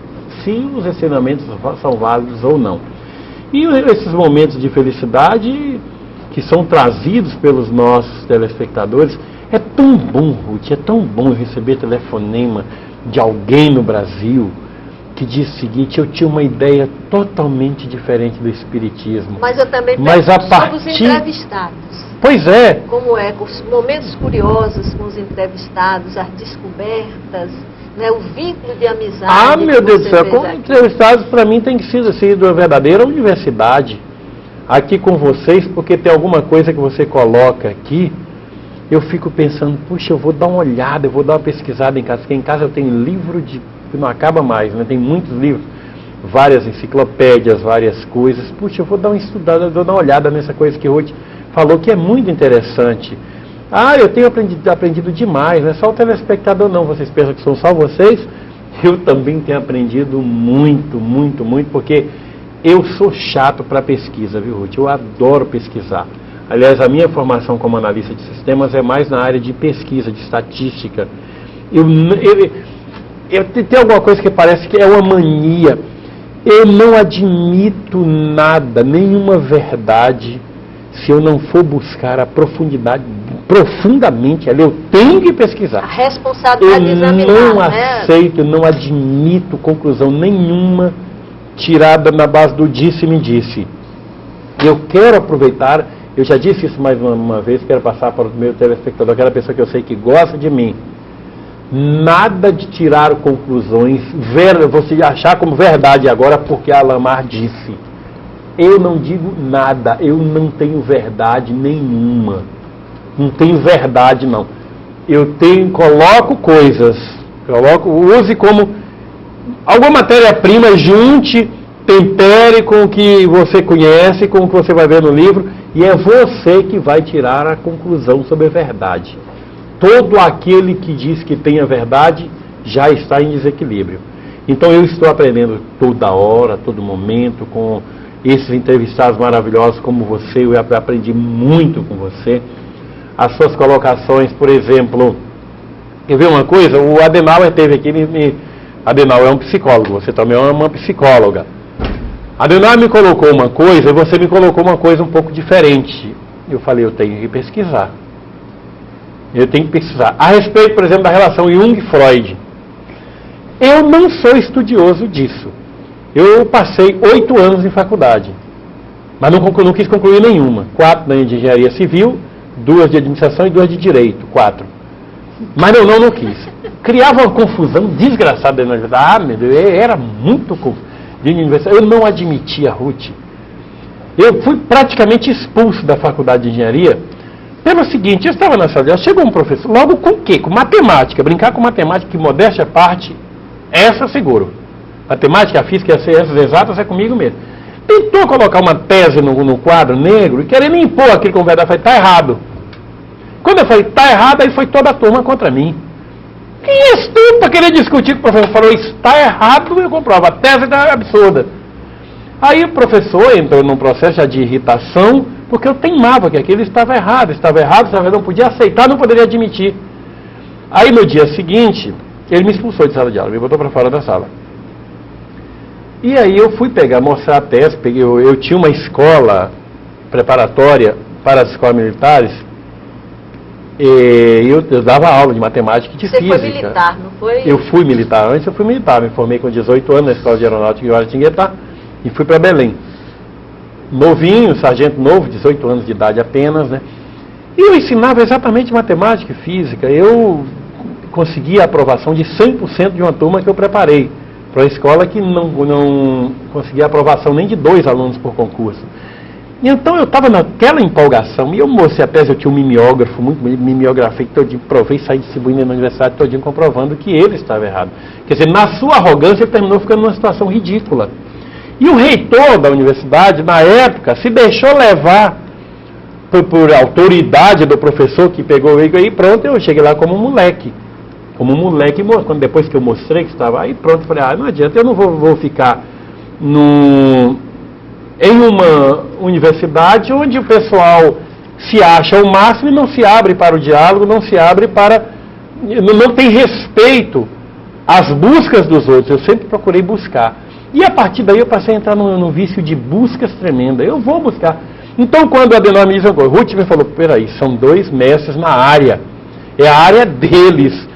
se os ensinamentos são válidos ou não. E esses momentos de felicidade que são trazidos pelos nossos telespectadores, é tão bom, Ruth, é tão bom receber telefonema de alguém no Brasil que diz o seguinte: eu tinha uma ideia totalmente diferente do Espiritismo. Mas eu também pergunto sobre os entrevistados. Pois é. Como é, com os momentos curiosos com os entrevistados, as descobertas, né, o vínculo de amizade. Ah, meu Deus do céu, como entrevistados para mim tem sido uma verdadeira universidade aqui com vocês, porque tem alguma coisa que você coloca aqui, eu fico pensando, puxa, eu vou dar uma olhada, eu vou dar uma pesquisada em casa, porque em casa eu tenho livro que não acaba mais, né? Tem muitos livros, várias enciclopédias, várias coisas. Puxa, eu vou dar uma estudada, eu vou dar uma olhada nessa coisa que o Ruth falou, que é muito interessante. Ah, eu tenho aprendido demais, não é só o telespectador não, vocês pensam que são só vocês? Eu também tenho aprendido muito, muito, muito, porque eu sou chato para pesquisa, viu, Ruth? Eu adoro pesquisar. Aliás, a minha formação como analista de sistemas é mais na área de pesquisa, de estatística. Tem alguma coisa que parece que é uma mania. Eu não admito nada, nenhuma verdade, se eu não for buscar a profundidade, profundamente, eu tenho que pesquisar. A responsabilidade de examinar, não aceito, não admito conclusão nenhuma tirada na base do disse-me disse. Eu quero aproveitar, eu já disse isso mais uma vez, quero passar para o meu telespectador, aquela pessoa que eu sei que gosta de mim. Nada de tirar conclusões, você achar como verdade agora porque a Alamar disse. Eu não digo nada, eu não tenho verdade nenhuma. Não tenho verdade, não. Coloco coisas, use como alguma matéria-prima, junte, tempere com o que você conhece, com o que você vai ver no livro, e é você que vai tirar a conclusão sobre a verdade. Todo aquele que diz que tem a verdade já está em desequilíbrio. Então eu estou aprendendo toda hora, todo momento, com esses entrevistados maravilhosos como você. Eu aprendi muito com você. As suas colocações, por exemplo, quer ver uma coisa? O Adenauer esteve aqui, Adenauer é um psicólogo, você também é uma psicóloga. Adenauer me colocou uma coisa e você me colocou uma coisa um pouco diferente. Eu falei, eu tenho que pesquisar. Eu tenho que pesquisar. A respeito, por exemplo, da relação Jung-Freud. Eu não sou estudioso disso. Eu passei 8 anos em faculdade, mas não quis concluir nenhuma. 4 de engenharia civil, 2 de administração e 2 de direito. 4. Mas não quis. Criava uma confusão desgraçada na universidade. Meu Deus, era muito confuso. Eu não admitia, Ruth. Eu fui praticamente expulso da faculdade de engenharia pelo seguinte: eu estava na sala de aula, chegou um professor, logo com o quê? Com matemática. Brincar com matemática, que modéstia à parte, essa eu seguro. Matemática, física e ciências exatas é comigo mesmo. Tentou colocar uma tese no quadro negro e querendo impor aquilo como verdade. Eu falei, está errado. Quando eu falei, está errado, aí foi toda a turma contra mim. Que estúpido para querer discutir com o professor. Falou, está errado, eu comprovo. A tese está absurda. Aí o professor entrou num processo já de irritação, porque eu teimava que aquilo estava errado, não podia aceitar, não poderia admitir. Aí no dia seguinte, ele me expulsou de sala de aula, me botou para fora da sala. E aí eu fui mostrar a tese, eu tinha uma escola preparatória para as escolas militares, e eu dava aula de matemática e de física. Você foi militar, não foi? Eu fui militar, antes eu fui militar, me formei com 18 anos na Escola de Aeronáutica em Guaratinguetá e fui para Belém. Novinho, sargento novo, 18 anos de idade apenas, né? E eu ensinava exatamente matemática e física. Eu consegui a aprovação de 100% de uma turma que eu preparei para a escola, que não conseguia a aprovação nem de 2 alunos por concurso. E então eu estava naquela empolgação, e eu mostrei a tese, eu tinha um mimeógrafo, mimeografei todinho, provei, saí distribuindo na universidade todinho, comprovando que ele estava errado. Quer dizer, na sua arrogância ele terminou ficando numa situação ridícula. E o reitor da universidade, na época, se deixou levar por autoridade do professor que pegou ele, e pronto, eu cheguei lá como um moleque, quando depois que eu mostrei que estava aí, pronto, falei, não adianta, eu não vou ficar em uma universidade onde o pessoal se acha o máximo e não se abre para o diálogo, não tem respeito às buscas dos outros. Eu sempre procurei buscar. E a partir daí eu passei a entrar num vício de buscas tremenda. Eu vou buscar. Então quando a Adenauer me disse, Ruth me falou, peraí, são 2 mestres na área. É a área deles.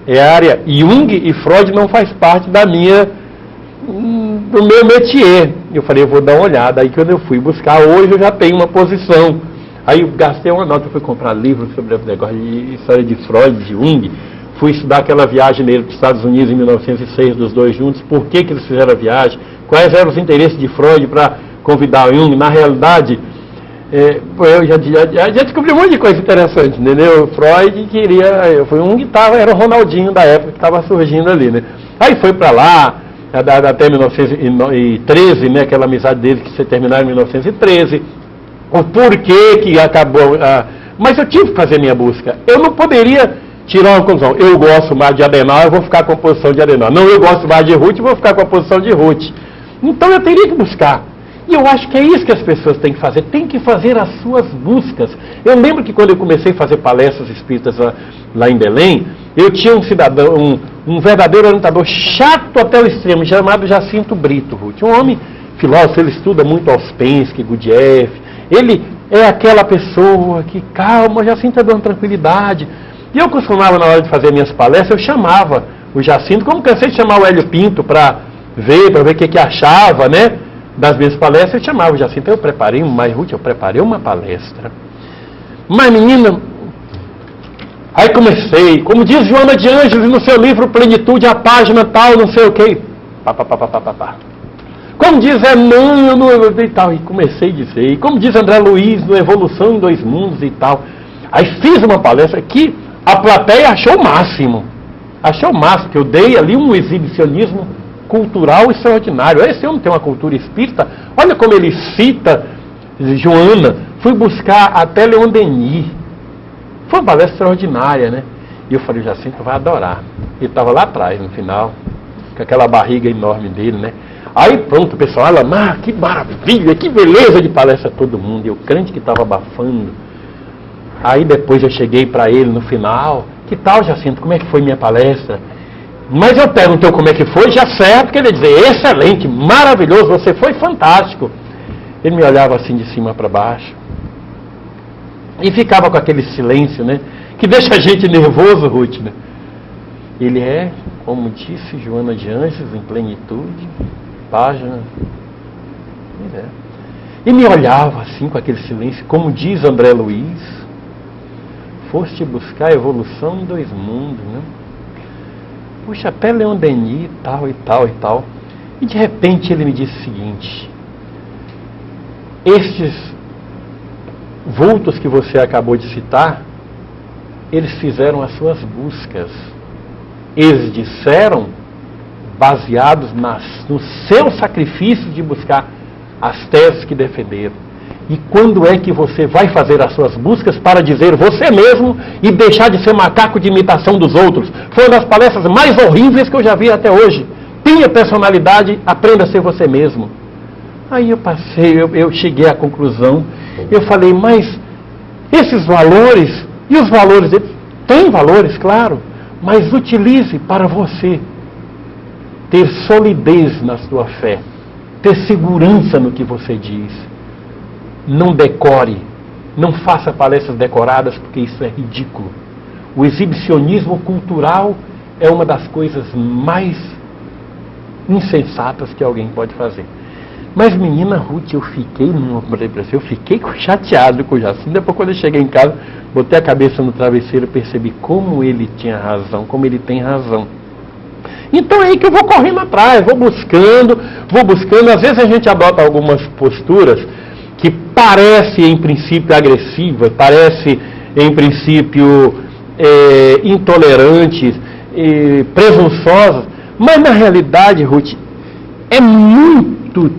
É a área Jung e Freud não faz parte do meu métier. Eu falei, eu vou dar uma olhada. Aí quando eu fui buscar, hoje eu já tenho uma posição. Aí eu gastei uma nota, fui comprar livros sobre o negócio de história de Freud, de Jung. Fui estudar aquela viagem dele para os Estados Unidos em 1906, dos 2 juntos. Por que eles fizeram a viagem? Quais eram os interesses de Freud para convidar o Jung? Na realidade, eu já descobri um monte de coisa interessante, entendeu? Freud queria... Foi um que era o Ronaldinho da época que estava surgindo ali, né? Aí foi para lá, até 1913, né? Aquela amizade dele que se terminaram em 1913. O porquê que acabou... Mas eu tive que fazer minha busca. Eu não poderia tirar uma conclusão. Eu gosto mais de Adenauer, eu vou ficar com a posição de Adenauer. Não, eu gosto mais de Ruth, eu vou ficar com a posição de Ruth. Então eu teria que buscar. E eu acho que é isso que as pessoas têm que fazer. Tem que fazer as suas buscas. Eu lembro que quando eu comecei a fazer palestras espíritas lá em Belém, eu tinha um cidadão, um verdadeiro orientador chato até o extremo, chamado Jacinto Brito, Ruth. Um homem filósofo, ele estuda muito Ouspensky, Gurdjieff. Ele é aquela pessoa que, calma, Jacinto está dando tranquilidade. E eu costumava, na hora de fazer minhas palestras, eu chamava o Jacinto, como cansei de chamar o Hélio Pinto para ver o que achava, né, das minhas palestras, eu chamava o Jacinto. Eu preparei uma palestra. Mas, menina, aí comecei, como diz Joana de Ângeles no seu livro Plenitude, a página tal, não sei o quê. Como diz Emmanuel e tal, e comecei a dizer. E como diz André Luiz no Evolução em 2 Mundos e tal. Aí fiz uma palestra que a plateia achou o máximo. Achou o máximo, que eu dei ali um exibicionismo cultural extraordinário. Esse homem tem uma cultura espírita. Olha como ele cita Joana. Fui buscar até Leon Denis. Foi uma palestra extraordinária, né? E eu falei, Jacinto vai adorar. Ele estava lá atrás, no final, com aquela barriga enorme dele, né? Aí pronto, o pessoal, olha, que maravilha, que beleza de palestra todo mundo. E eu crente que estava abafando. Aí depois eu cheguei para ele no final, que tal, Jacinto, como é que foi minha palestra? Mas eu perguntei como é que foi, já certo que ele ia dizer, excelente, maravilhoso, você foi fantástico. Ele me olhava assim de cima para baixo. E ficava com aquele silêncio, né? Que deixa a gente nervoso, Ruth, né? Ele como disse Joana de Anjos, em plenitude, página. E me olhava assim com aquele silêncio, como diz André Luiz, foste buscar a evolução em 2 mundos, né? Puxa, até Leon Denis, tal e tal e tal. E de repente ele me disse o seguinte: estes vultos que você acabou de citar, eles fizeram as suas buscas. Eles disseram, baseados no seu sacrifício de buscar as teses que defenderam. E quando é que você vai fazer as suas buscas para dizer você mesmo e deixar de ser macaco de imitação dos outros? Foi uma das palestras mais horríveis que eu já vi até hoje. Tenha personalidade, aprenda a ser você mesmo. Aí eu cheguei à conclusão, eu falei, mas esses valores, e os valores deles, tem valores, claro, mas utilize para você ter solidez na sua fé, ter segurança no que você diz. Não decore, não faça palestras decoradas, porque isso é ridículo. O exibicionismo cultural é uma das coisas mais insensatas que alguém pode fazer. Mas, menina Ruth, eu fiquei chateado com o Jacinto. Depois, quando eu cheguei em casa, botei a cabeça no travesseiro e percebi como ele tinha razão, como ele tem razão. Então é aí que eu vou correndo atrás, vou buscando. Às vezes a gente adota algumas posturas que parecem, em princípio, agressivas, parecem, em princípio, intolerantes, presunçosas, mas na realidade, Ruth, é muito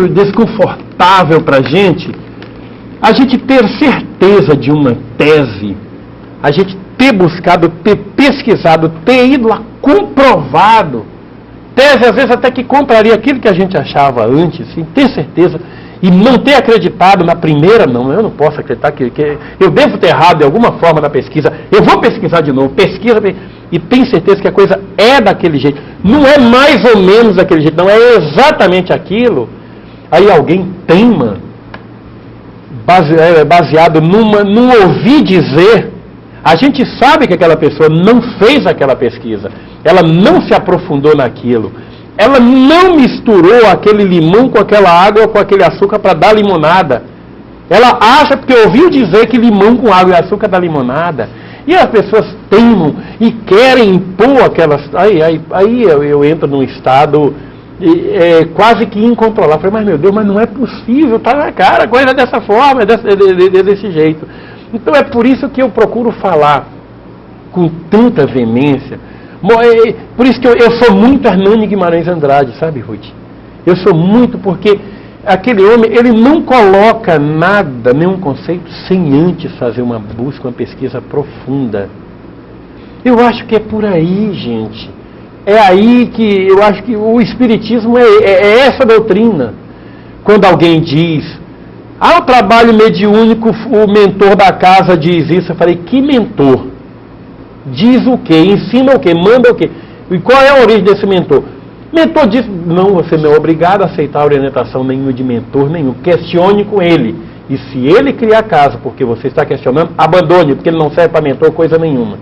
desconfortável para a gente ter certeza de uma tese, a gente ter buscado, ter pesquisado, ter ido lá comprovado, tese às vezes até que compraria aquilo que a gente achava antes, sem ter certeza, e não ter acreditado na primeira, não, eu não posso acreditar que eu devo ter errado de alguma forma na pesquisa, eu vou pesquisar de novo, e tem certeza que a coisa é daquele jeito, não é mais ou menos daquele jeito, não, é exatamente aquilo. Aí alguém teima, baseado num ouvir dizer. A gente sabe que aquela pessoa não fez aquela pesquisa, ela não se aprofundou naquilo, ela não misturou aquele limão com aquela água, com aquele açúcar para dar limonada. Ela acha, porque ouviu dizer que limão com água e açúcar dá limonada. E as pessoas teimam e querem impor aquelas... Aí eu entro num estado quase que incontrolável. Eu falei, mas meu Deus, mas não é possível, está na cara, a coisa é dessa forma, desse jeito. Então é por isso que eu procuro falar com tanta veemência. Por isso que eu sou muito Hernani Guimarães Andrade, sabe, Ruth? Eu sou muito, porque aquele homem, ele não coloca nada, nenhum conceito, sem antes fazer uma busca, uma pesquisa profunda. Eu acho que é por aí, gente. É aí que eu acho que o Espiritismo é essa doutrina. Quando alguém diz, o trabalho mediúnico, o mentor da casa diz isso, eu falei, que mentor? Diz o quê? Ensina o quê? Manda o quê? E qual é a origem desse mentor? Mentor diz, não, você não é obrigado a aceitar a orientação nenhuma de mentor nenhum. Questione com ele. E se ele criar casa porque você está questionando, abandone, porque ele não serve para mentor coisa nenhuma.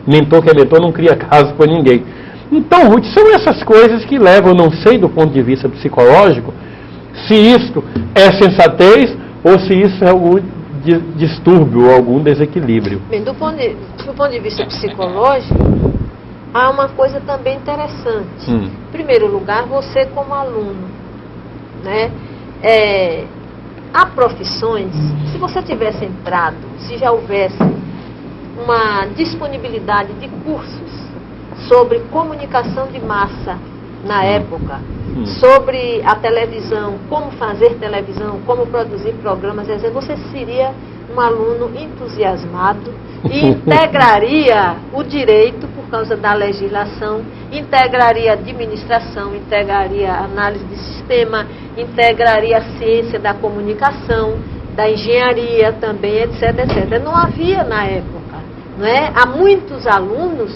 Mentor que é mentor não cria casa para ninguém. Então, Ruth, são essas coisas que levam, eu não sei do ponto de vista psicológico, se isso é sensatez ou se isso é algum distúrbio ou algum desequilíbrio. Bem, do ponto de vista psicológico, há uma coisa também interessante. Em primeiro lugar, você como aluno, né? há profissões, se você tivesse entrado, se já houvesse uma disponibilidade de cursos sobre comunicação de massa na época, sobre a televisão, como fazer televisão, como produzir programas, você seria um aluno entusiasmado e integraria o direito por causa da legislação, integraria a administração, integraria a análise de sistema, integraria a ciência da comunicação, da engenharia também, etc, etc. Não havia na época, não é? Há muitos alunos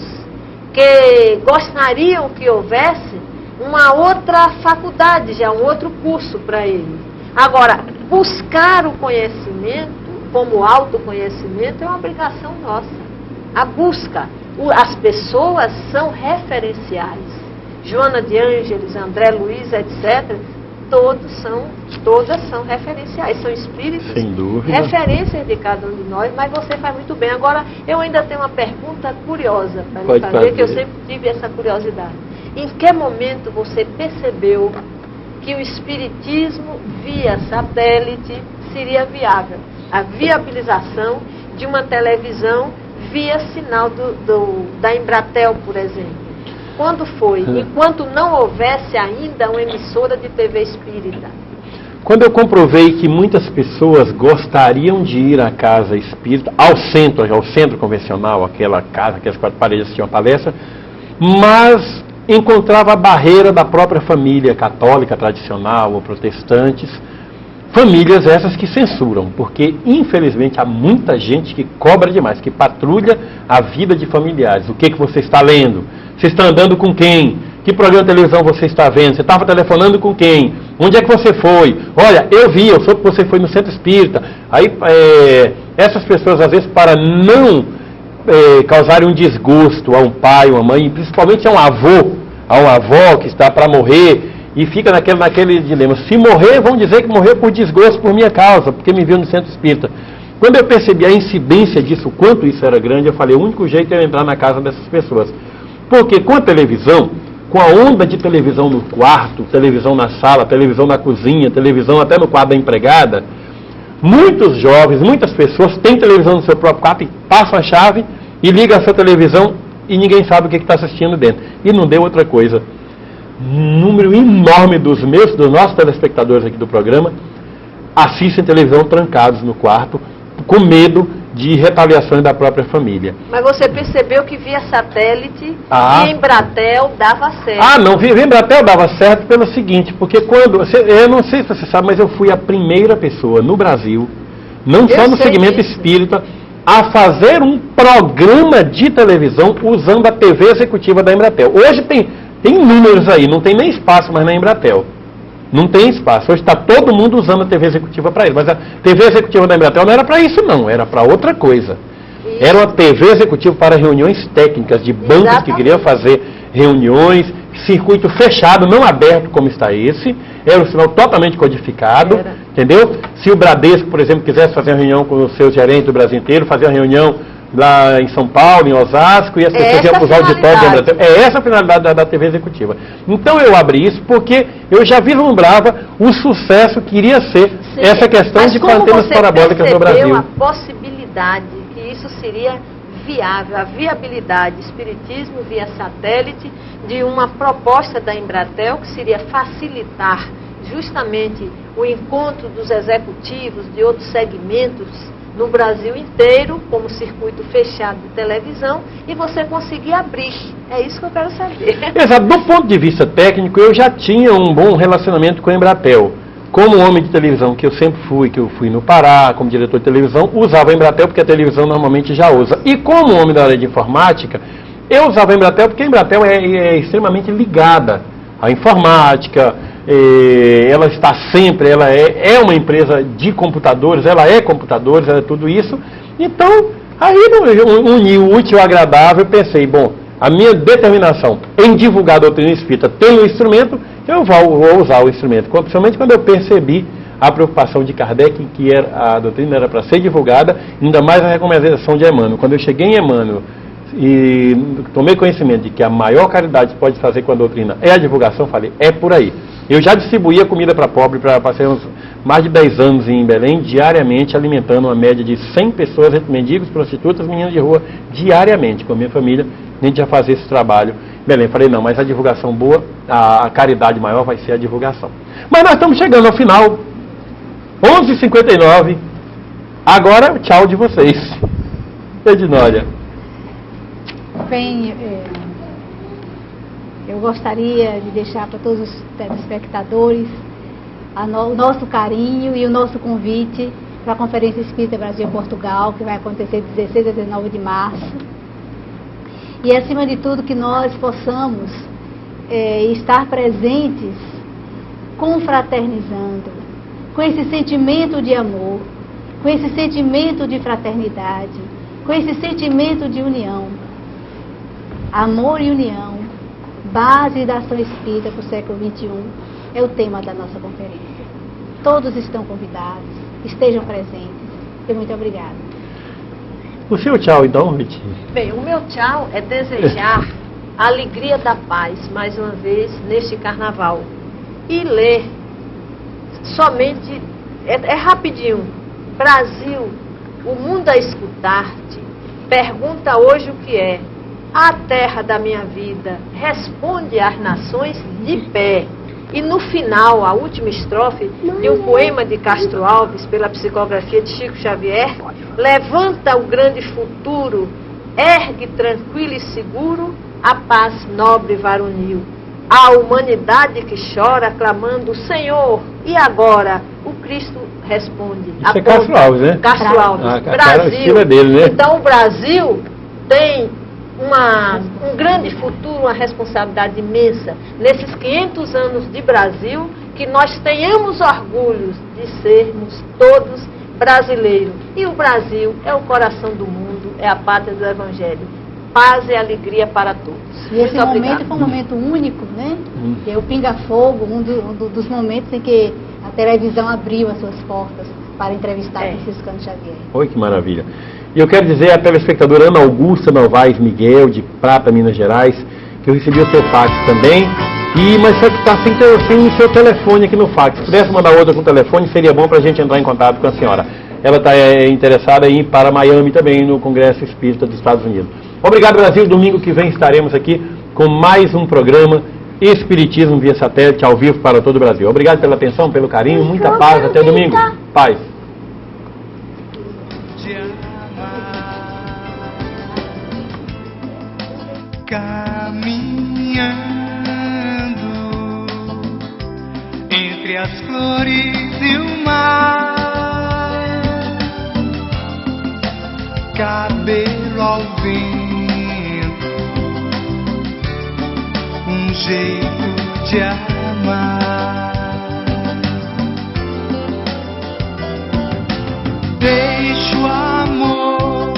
que gostariam que houvesse uma outra faculdade, já um outro curso para ele. Agora, buscar o conhecimento como autoconhecimento é uma obrigação nossa. A busca. As pessoas são referenciais. Joana de Ângeles, André Luiz, etc., todas são referenciais, são espíritos, sem dúvida, referências de cada um de nós, mas você faz muito bem. Agora, eu ainda tenho uma pergunta curiosa para lhe fazer, que eu sempre tive essa curiosidade. Em que momento você percebeu que o espiritismo via satélite seria viável? A viabilização de uma televisão via sinal da Embratel, por exemplo. Quando foi? Enquanto não houvesse ainda uma emissora de TV espírita. Quando eu comprovei que muitas pessoas gostariam de ir à casa espírita, ao centro convencional, aquela casa, aquelas 4 paredes que tinham palestra, mas encontrava a barreira da própria família católica tradicional ou protestantes, famílias essas que censuram, porque infelizmente há muita gente que cobra demais, que patrulha a vida de familiares. O que você está lendo? Você está andando com quem? Que programa de televisão você está vendo? Você estava telefonando com quem? Onde é que você foi? Olha, eu soube que você foi no centro espírita. Aí essas pessoas, às vezes, para não causarem um desgosto a um pai, uma mãe, e principalmente a um avó que está para morrer, e fica naquele dilema. Se morrer, vão dizer que morreu por desgosto por minha causa, porque me viu no centro espírita. Quando eu percebi a incidência disso, o quanto isso era grande, eu falei, o único jeito é eu entrar na casa dessas pessoas. Porque com a televisão, com a onda de televisão no quarto, televisão na sala, televisão na cozinha, televisão até no quarto da empregada, muitos jovens, muitas pessoas têm televisão no seu próprio quarto e passam a chave e ligam a sua televisão e ninguém sabe o que está assistindo dentro. E não deu outra coisa. Um número enorme dos nossos telespectadores aqui do programa assistem televisão trancados no quarto, com medo de retaliações da própria família. Mas você percebeu que via satélite e Embratel dava certo? Não, via Embratel dava certo pelo seguinte, porque eu não sei se você sabe, mas eu fui a primeira pessoa no Brasil, não só no segmento espírita, a fazer um programa de televisão usando a TV executiva da Embratel. Hoje tem números aí, não tem nem espaço mais na Embratel. Não tem espaço. Hoje está todo mundo usando a TV executiva para isso. Mas a TV executiva da Embratel não era para isso, não. Era para outra coisa. Isso. Era uma TV executiva para reuniões técnicas de bancos que queriam fazer reuniões, circuito fechado, não aberto como está esse. Era um sinal totalmente codificado. Entendeu? Se o Bradesco, por exemplo, quisesse fazer uma reunião com os seus gerentes do Brasil inteiro, fazer uma reunião lá em São Paulo, em Osasco, e as pessoas iam para os auditórios da Embratel. É essa a finalidade da TV executiva. Então eu abri isso porque eu já vislumbrava o sucesso que iria ser essa questão de antenas parabólicas no Brasil. A possibilidade que isso seria viável, a viabilidade, espiritismo via satélite, de uma proposta da Embratel que seria facilitar justamente o encontro dos executivos de outros segmentos no Brasil inteiro, como circuito fechado de televisão, e você conseguir abrir. É isso que eu quero saber. Exato. Do ponto de vista técnico, eu já tinha um bom relacionamento com a Embratel. Como homem de televisão, que eu sempre fui, que eu fui no Pará, como diretor de televisão, usava a Embratel, porque a televisão normalmente já usa. E como homem da área de informática, eu usava a Embratel, porque a Embratel é extremamente ligada à informática. Ela está sempre, ela é uma empresa de computadores, ela é tudo isso. Então, aí uni o útil ao agradável, pensei, bom, a minha determinação em divulgar a doutrina espírita tendo um instrumento, eu vou usar o instrumento. Principalmente quando eu percebi a preocupação de Kardec, que a doutrina era para ser divulgada, ainda mais a recomendação de Emmanuel. Quando eu cheguei em Emmanuel e tomei conhecimento de que a maior caridade que pode fazer com a doutrina é a divulgação, falei, é por aí. Eu já distribuía comida para pobre, para mais de 10 anos em Belém, diariamente alimentando uma média de 100 pessoas, entre mendigos, prostitutas, meninas de rua, diariamente. Com a minha família, a gente já fazia esse trabalho em Belém. Falei, não, mas a divulgação boa, a caridade maior vai ser a divulgação. Mas nós estamos chegando ao final, 11h59. Agora, tchau de vocês. Edinória. Bem, eu gostaria de deixar para todos os telespectadores o nosso carinho e o nosso convite para a Conferência Espírita Brasil-Portugal, que vai acontecer de 16 a 19 de março. E, acima de tudo, que nós possamos estar presentes, confraternizando, com esse sentimento de amor, com esse sentimento de fraternidade, com esse sentimento de união. Amor e união, base da ação espírita para o século XXI, é o tema da nossa conferência. Todos estão convidados, estejam presentes. E muito obrigada. O seu tchau, então, Riti? Bem, o meu tchau é desejar a alegria da paz, mais uma vez, neste carnaval. E ler somente, é rapidinho, Brasil, o mundo a escutar-te, pergunta hoje o que é, a terra da minha vida, responde às nações de pé. E no final, a última estrofe de um poema de Castro Alves, pela psicografia de Chico Xavier, levanta o grande futuro, ergue tranquilo e seguro a paz nobre e varonil. A humanidade que chora, clamando, Senhor, e agora? O Cristo responde. Isso é Castro Alves, né? Castro Alves. Brasil. Cara, dele, né? Então, o Brasil tem um grande futuro, uma responsabilidade imensa nesses 500 anos de Brasil, que nós tenhamos orgulho de sermos todos brasileiros. E o Brasil é o coração do mundo, é a pátria do Evangelho. Paz e alegria para todos. E esse momento foi um momento único, né? Que é o Pinga Fogo, um dos momentos em que a televisão abriu as suas portas para entrevistar Franciscano Xavier. Oi, que maravilha. E eu quero dizer à telespectadora Ana Augusta Novaes Miguel, de Prata, Minas Gerais, que eu recebi o seu fax também, mas só que está sem o seu telefone aqui no fax. Se pudesse mandar outra com o telefone, seria bom para a gente entrar em contato com a senhora. Ela está interessada em ir para Miami também, no Congresso Espírita dos Estados Unidos. Obrigado, Brasil. Domingo que vem estaremos aqui com mais um programa Espiritismo via satélite, ao vivo para todo o Brasil. Obrigado pela atenção, pelo carinho, muita paz. Até domingo. Paz. Caminhando entre as flores e o mar, cabelo ao vento, um jeito de amar. Deixa o amor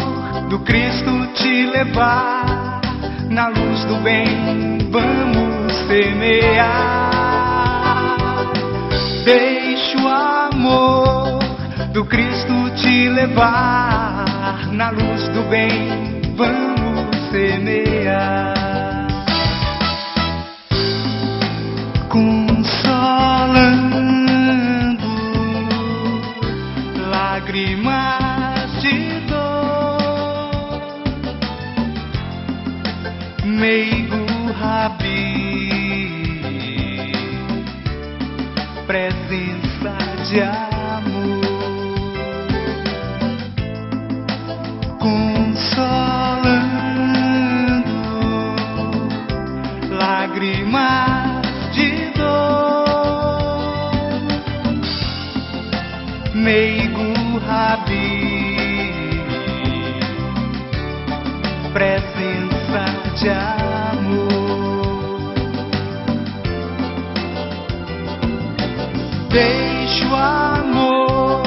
do Cristo te levar. Na luz do bem vamos semear. Deixa o amor do Cristo te levar. Na luz do bem vamos semear. Consolando lágrimas de dor, meigo Rabi, presença de amor, consolando lágrimas de dor, meigo Rabi, presença de amor. Deixa o amor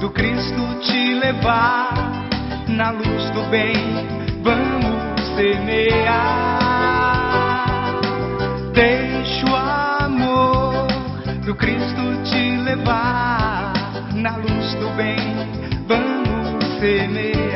do Cristo te levar. Na luz do bem vamos semear. Deixa o amor do Cristo te levar. Na luz do bem vamos semear.